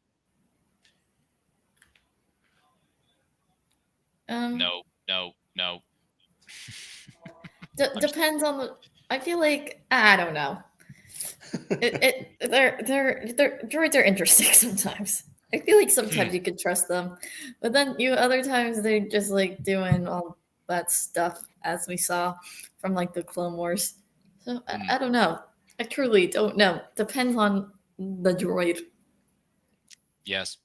No. Depends on the. I feel like I don't know. Droids are interesting sometimes. I feel like sometimes you could trust them, but then other times they're just like doing all that stuff as we saw from like the Clone Wars. So I don't know. I truly don't know. Depends on the droid. Yes,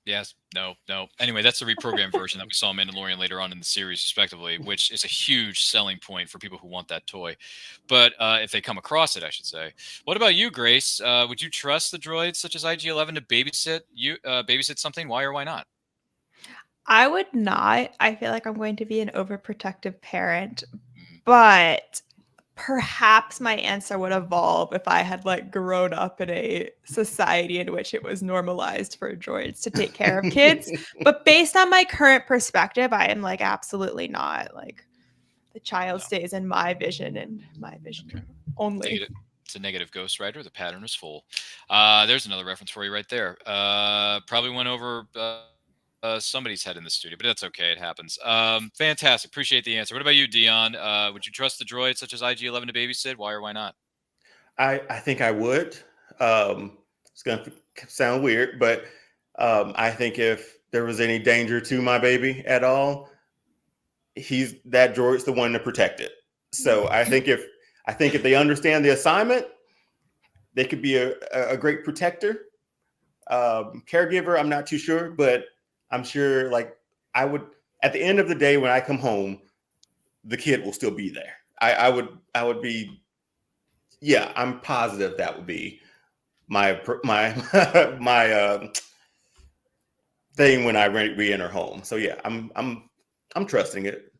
no. Anyway, that's the reprogrammed version that we saw in Mandalorian later on in the series, respectively, which is a huge selling point for people who want that toy. But if they come across it, I should say. What about you, Grace? Would you trust the droids such as IG-11 to babysit something? Why or why not? I would not. I feel like I'm going to be an overprotective parent, but perhaps my answer would evolve if I had like grown up in a society in which it was normalized for droids to take care of kids. But based on my current perspective, I am like absolutely not. Like the child stays in my vision and my vision only. It's a negative Ghost Rider. The pattern is full. There's another reference for you right there. Probably went over somebody's head in the studio, but that's okay. It happens. Fantastic. Appreciate the answer. What about you, Dion? Would you trust the droids such as IG-11 to babysit? Why or why not? I think I would. It's going to sound weird, but I think if there was any danger to my baby at all, that droid's the one to protect it. So I think if they understand the assignment, they could be a great protector. Caregiver, I'm not too sure, but I'm sure like I would, at the end of the day, when I come home, the kid will still be there. I would be, yeah, I'm positive that would be my my thing when I re-enter home. So yeah, I'm trusting it.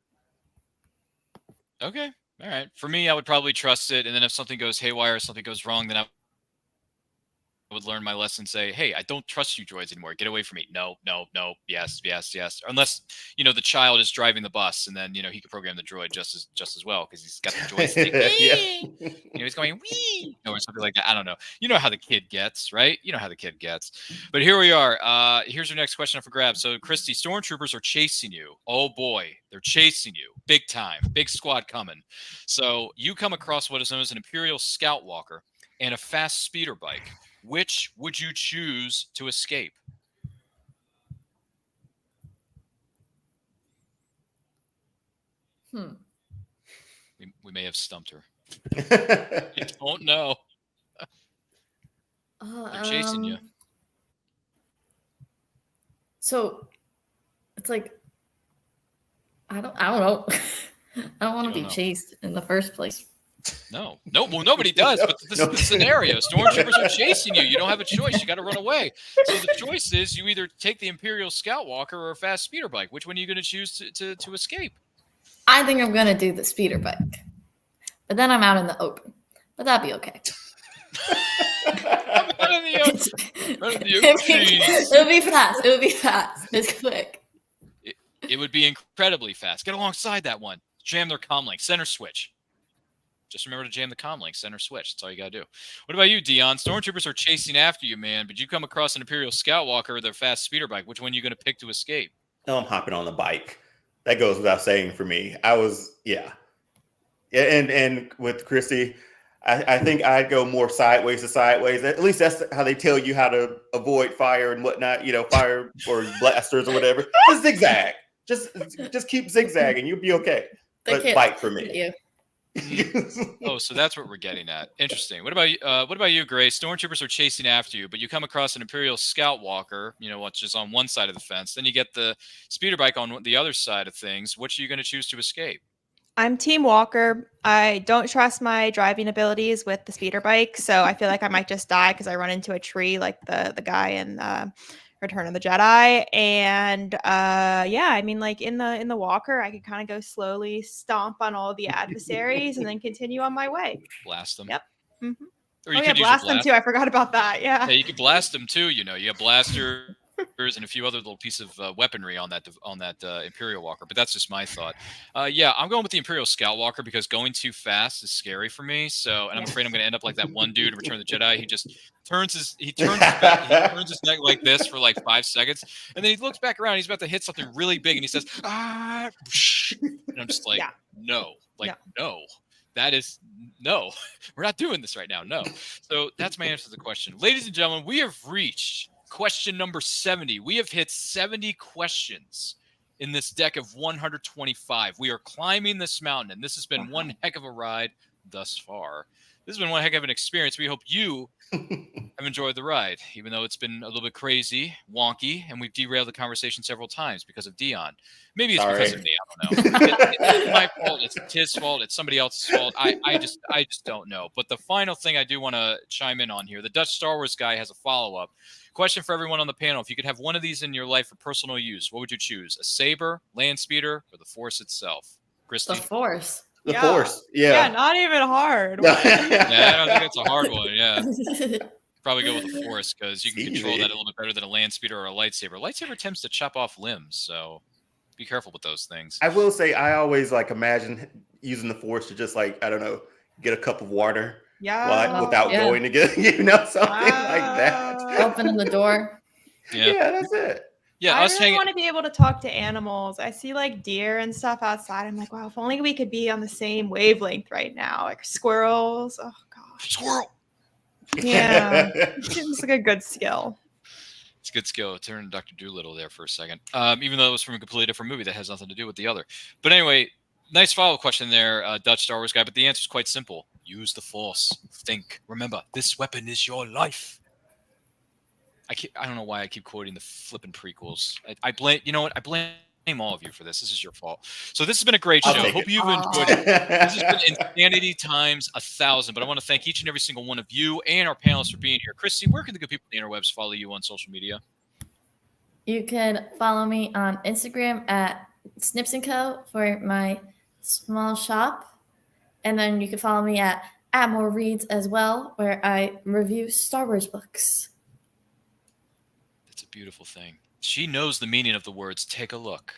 Okay. All right. For me, I would probably trust it. And then if something goes haywire, something goes wrong, then I would learn my lesson, say, hey, I don't trust you droids anymore. Get away from me. No. Yes. Unless, the child is driving the bus, and then, he could program the droid just as well because he's got the joystick. He's going, wee, or something like that. I don't know. You know how the kid gets, right? You know how the kid gets. But here we are. Here's your next question up for grabs. So, Christy, stormtroopers are chasing you. Oh, boy. They're chasing you. Big time. Big squad coming. So, you come across what is known as an Imperial Scout Walker and a fast speeder bike. Which would you choose to escape? We may have stumped her. You don't know. They're chasing you. So it's like I don't know. I don't want to be chased in the first place. No. Well, nobody does, but this is the scenario. Stormtroopers are chasing you. You don't have a choice. You got to run away. So the choice is you either take the Imperial Scout Walker or a fast speeder bike. Which one are you going to choose to escape? I think I'm going to do the speeder bike. But then I'm out in the open. But that'd be okay. It'll be fast. It's quick. It would be incredibly fast. Get alongside that one. Jam their comm link. Center switch. Just remember to jam the comm link, center switch. That's all you got to do. What about you, Dion? Stormtroopers are chasing after you, man, but you come across an Imperial Scout Walker or their fast speeder bike. Which one are you going to pick to escape? No, I'm hopping on the bike. That goes without saying for me. And with Christy, I think I'd go more sideways to sideways. At least that's how they tell you how to avoid fire and whatnot, fire or blasters or whatever. Just zigzag. Just keep zigzagging. You'll be okay. But bike for me. Oh, so that's what we're getting at. Interesting. What about you, Grace? Stormtroopers are chasing after you, but you come across an Imperial Scout Walker, what's just on one side of the fence. Then you get the speeder bike on the other side of things. Which are you going to choose to escape? I'm Team Walker. I don't trust my driving abilities with the speeder bike, so I feel like I might just die because I run into a tree like the guy in Return of the Jedi. And like in the Walker, I could kind of go slowly, stomp on all the adversaries, and then continue on my way. Blast them. Yep. Mm-hmm. Or you could blast them too. I forgot about that. Yeah. Yeah, you could blast them too. You have blasters and a few other little pieces of weaponry on that Imperial Walker. But that's just my thought. I'm going with the Imperial Scout Walker because going too fast is scary for me. So, and I'm afraid I'm going to end up like that one dude in Return of the Jedi. He just turns his neck like this for like 5 seconds, and then he looks back around. He's about to hit something really big, and he says, "Ah!" And I'm just like, no. That is no. We're not doing this right now. No. So that's my answer to the question. Ladies and gentlemen, we have reached question number 70. We have hit 70 questions in this deck of 125. We are climbing this mountain, and this has been one heck of a ride thus far. This has been one heck of an experience. We hope you have enjoyed the ride, even though it's been a little bit crazy, wonky, and we've derailed the conversation several times because of Dion. Maybe it's because of me. I don't know. It's my fault. It's his fault. It's somebody else's fault. I just don't know. But the final thing I do want to chime in on here, the Dutch Star Wars guy has a follow-up question for everyone on the panel. If you could have one of these in your life for personal use, what would you choose? A saber, land speeder, or the Force itself? Christy? The Force. The Force. Yeah. Yeah, not even hard. Yeah, I don't think it's a hard one. Yeah. Probably go with the Force because you can control that a little bit better than a land speeder or a lightsaber. Lightsaber tends to chop off limbs, so be careful with those things. I will say I always like imagine using the Force to just like, I don't know, get a cup of water. Yeah. Without going to get, something like that. Opening the door. Yeah, that's it. Yeah, I really want to be able to talk to animals. I see like deer and stuff outside. I'm like, wow, if only we could be on the same wavelength right now. Like squirrels. Oh gosh. Squirrel. Yeah. It seems like a good skill. It's a good skill. Turn Dr. Doolittle there for a second. Even though it was from a completely different movie that has nothing to do with the other. But anyway, nice follow-up question there, Dutch Star Wars guy. But the answer is quite simple. Use the Force. Think. Remember, this weapon is your life. I don't know why I keep quoting the flippin' prequels. I blame, you know what? I blame all of you for this. This is your fault. So this has been a great show. I hope you've enjoyed it. This has been insanity times 1,000. But I want to thank each and every single one of you and our panelists for being here. Christy, where can the good people on the interwebs follow you on social media? You can follow me on Instagram at Snips & Co. for my small shop. And then you can follow me at Admiral Reads as well, where I review Star Wars books. That's a beautiful thing. She knows the meaning of the words, take a look.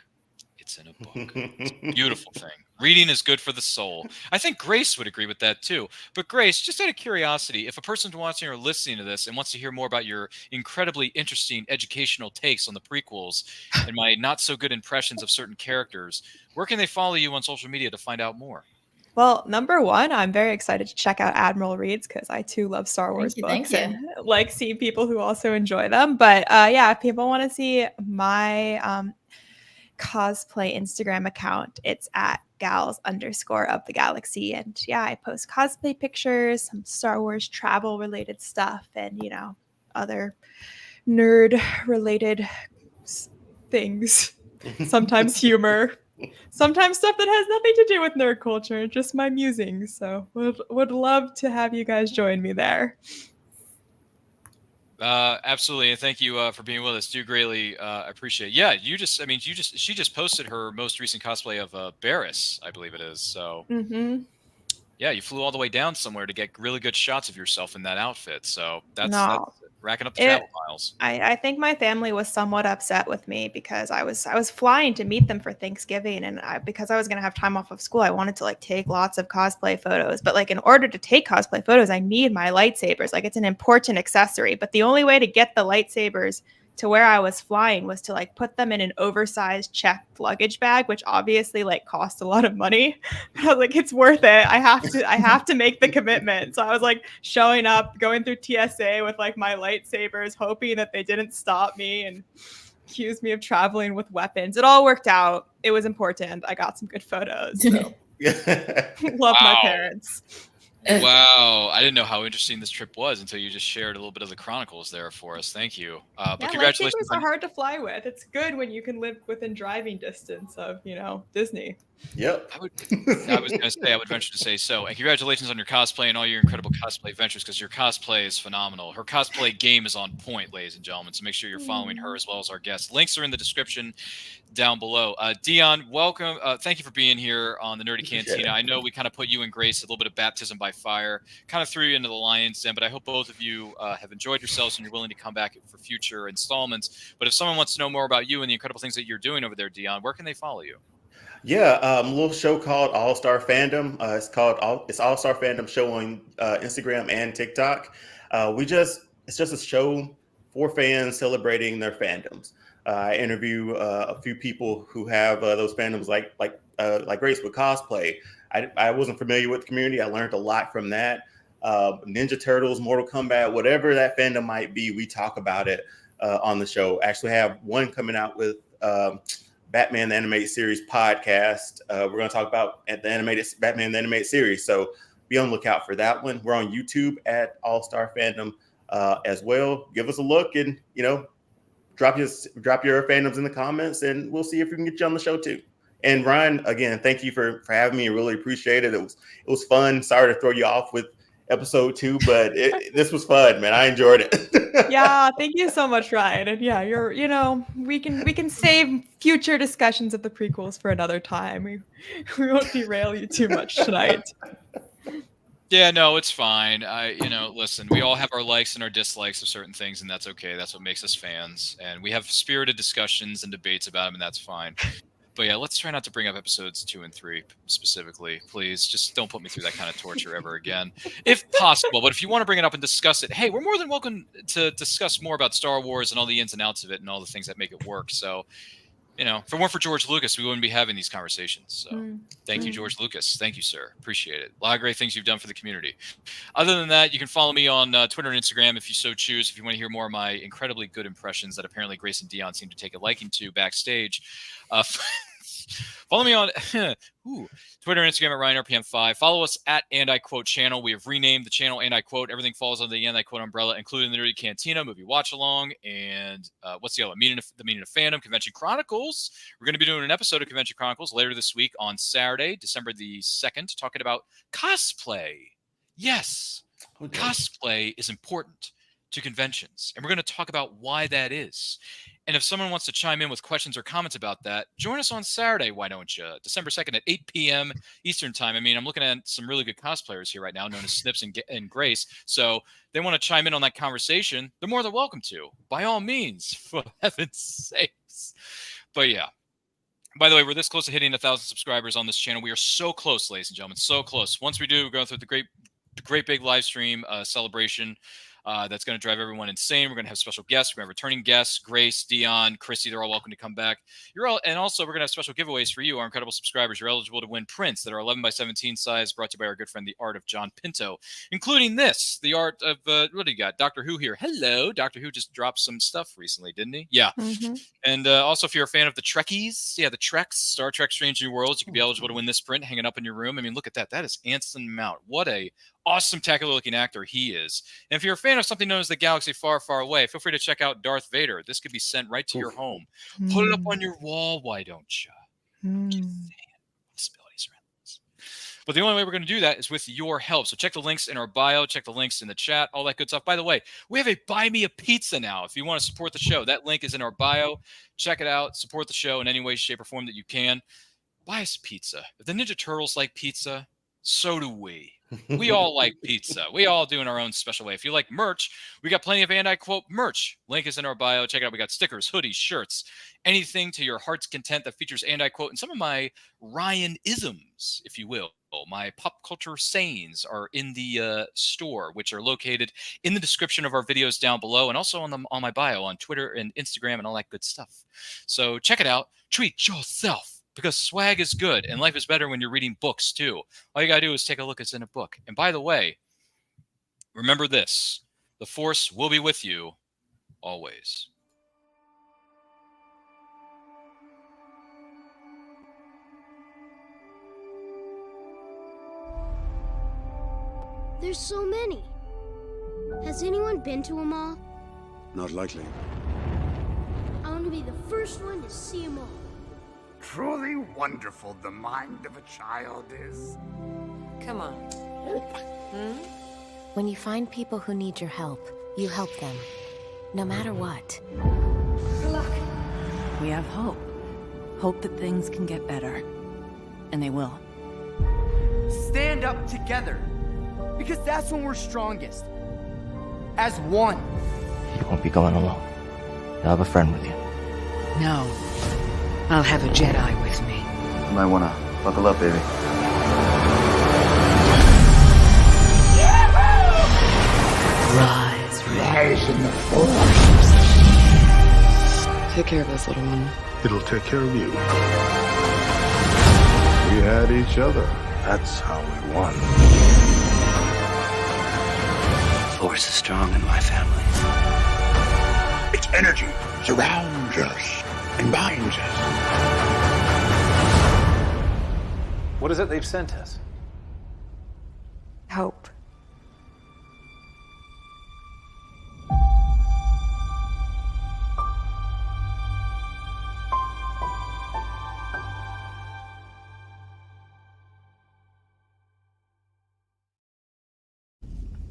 It's in a book. It's a beautiful thing. Reading is good for the soul. I think Grace would agree with that too. But Grace, just out of curiosity, if a person's watching or listening to this and wants to hear more about your incredibly interesting educational takes on the prequels and my not so good impressions of certain characters, where can they follow you on social media to find out more? Well, number one, I'm very excited to check out Admiral Reads because I too love Star Wars books and like seeing people who also enjoy them. But yeah, if people want to see my cosplay Instagram account, it's at gals_of the galaxy. And yeah, I post cosplay pictures, some Star Wars travel related stuff, and other nerd related things. Sometimes humor. Sometimes stuff that has nothing to do with nerd culture, just my musings. So would love to have you guys join me there. Absolutely, and thank you for being with us. Do greatly appreciate it. Yeah, she just posted her most recent cosplay of Barriss, I believe it is. So yeah, you flew all the way down somewhere to get really good shots of yourself in that outfit. So that's racking up the travel miles. I think my family was somewhat upset with me because I was flying to meet them for Thanksgiving, and because I was gonna have time off of school, I wanted to take lots of cosplay photos. But in order to take cosplay photos, I need my lightsabers. It's an important accessory. But the only way to get the lightsabers to where I was flying was to put them in an oversized checked luggage bag, which obviously cost a lot of money. But I was it's worth it. I have to make the commitment. So I was showing up, going through TSA with my lightsabers, hoping that they didn't stop me and accuse me of traveling with weapons. It all worked out. It was important. I got some good photos. So. Love my parents. Wow, I didn't know how interesting this trip was until you just shared a little bit of the chronicles there for us. Thank you. But congratulations. Lightsabers are hard to fly with. It's good when you can live within driving distance of, Disney. Yep. I was going to say, I would venture to say so. And congratulations on your cosplay and all your incredible cosplay ventures, because your cosplay is phenomenal. Her cosplay game is on point, ladies and gentlemen. So make sure you're following her as well as our guests. Links are in the description down below. Dion, welcome. Thank you for being here on the Nerdy Cantina. I know we kind of put you and Grace a little bit of baptism by fire, kind of threw you into the lion's den, but I hope both of you have enjoyed yourselves and you're willing to come back for future installments. But if someone wants to know more about you and the incredible things that you're doing over there, Dion, where can they follow you? Yeah, a little show called All Star Fandom. It's All Star Fandom show on Instagram and TikTok. It's just a show for fans celebrating their fandoms. I interview a few people who have those fandoms, like Grace with cosplay. I wasn't familiar with the community. I learned a lot from that. Ninja Turtles, Mortal Kombat, whatever that fandom might be, we talk about it on the show. Actually, have one coming out with Batman the Animated Series podcast. We're going to talk about the Batman the Animated Series. So be on the lookout for that one. We're on YouTube at All Star Fandom as well. Give us a look and, drop your fandoms in the comments, and we'll see if we can get you on the show too. And Ryan, again, thank you for having me. I really appreciate it. It was fun. Sorry to throw you off with episode 2, but this was fun, man. I enjoyed it. Yeah, thank you so much, Ryan. And yeah, we can save future discussions of the prequels for another time. We won't derail you too much tonight. Yeah, no, it's fine. Listen, we all have our likes and our dislikes of certain things, and that's okay. That's what makes us fans. And we have spirited discussions and debates about them, and that's fine. But yeah, let's try not to bring up episodes 2 and 3 specifically. Please, just don't put me through that kind of torture ever again, if possible. But if you want to bring it up and discuss it, hey, we're more than welcome to discuss more about Star Wars and all the ins and outs of it and all the things that make it work. So, if it weren't for George Lucas, we wouldn't be having these conversations. So thank you, George Lucas. Thank you, sir. Appreciate it. A lot of great things you've done for the community. Other than that, you can follow me on Twitter and Instagram if you so choose. If you want to hear more of my incredibly good impressions that apparently Grace and Dion seem to take a liking to backstage, follow me on Twitter and Instagram at RyanRPM5. Follow us at And I Quote channel. We have renamed the channel And I Quote. Everything falls under the And I Quote umbrella, including the Nerdy Cantina, Movie Watch Along, and what's the other one? The Meaning of Fandom, Convention Chronicles. We're going to be doing an episode of Convention Chronicles later this week on Saturday, December the 2nd, talking about cosplay. Yes, cosplay is important to conventions, and we're going to talk about why that is. And if someone wants to chime in with questions or comments about that, join us on Saturday, why don't you? December 2nd at 8 p.m. Eastern Time. I mean, I'm looking at some really good cosplayers here right now, known as Snips and Grace. So they want to chime in on that conversation, they're more than welcome to. By all means, for heaven's sakes. But yeah. By the way, we're this close to hitting 1,000 subscribers on this channel. We are so close, ladies and gentlemen, so close. Once we do, we're going through the great big live stream celebration. That's going to drive everyone insane. We're going to have special guests. We're going to have returning guests, Grace, Dion, Christy. They're all welcome to come back. And also we're going to have special giveaways for you, our incredible subscribers. You're eligible to win prints that are 11x17 size, brought to you by our good friend, the Art of John Pinto, including this, the art of, what do you got? Doctor Who here. Hello. Doctor Who just dropped some stuff recently, didn't he? Yeah. Mm-hmm. And also, if you're a fan of the Trekkies, the Treks, Star Trek Strange New Worlds, you can be eligible to win this print hanging up in your room. I mean, look at that. That is Anson Mount. What a awesome, tackle looking actor he is. And if you're a fan of something known as the Galaxy Far, Far Away, feel free to check out Darth Vader. This could be sent right to your home. Put it up on your wall, why don't you? Possibilities around this. But the only way we're going to do that is with your help. So check the links in our bio, check the links in the chat, all that good stuff. By the way, we have a Buy Me a Pizza now. If you want to support the show, that link is in our bio. Check it out. Support the show in any way, shape, or form that you can. Buy us pizza. If the Ninja Turtles like pizza, so do we. We all like pizza. We all do in our own special way. If you like merch, we got plenty of And I Quote merch. Link is in our bio. Check it out. We got stickers, hoodies, shirts, anything to your heart's content that features And I Quote. And some of my Ryan-isms, if you will, my pop culture sayings are in the store, which are located in the description of our videos down below, and also on my bio on Twitter and Instagram and all that good stuff. So check it out. Treat yourself. Because swag is good, and life is better when you're reading books, too. All you got to do is take a look. It's in a book. And by the way, remember this. The Force will be with you always. There's so many. Has anyone been to them all? Not likely. I want to be the first one to see them all. Truly wonderful the mind of a child is. Come on. When you find people who need your help, you help them. No matter what. We have hope. Hope that things can get better. And they will. Stand up together. Because that's when we're strongest. As one. You won't be going alone. You'll have a friend with you. No. I'll have a Jedi with me. You might want to buckle up, baby. Rise in the Force. Take care of us, little one. It'll take care of you. We had each other. That's how we won. Force is strong in my family. Its energy surrounds us and binds us. What is it they've sent us? Hope.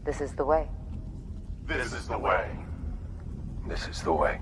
This is the way. This is the way. This is the way.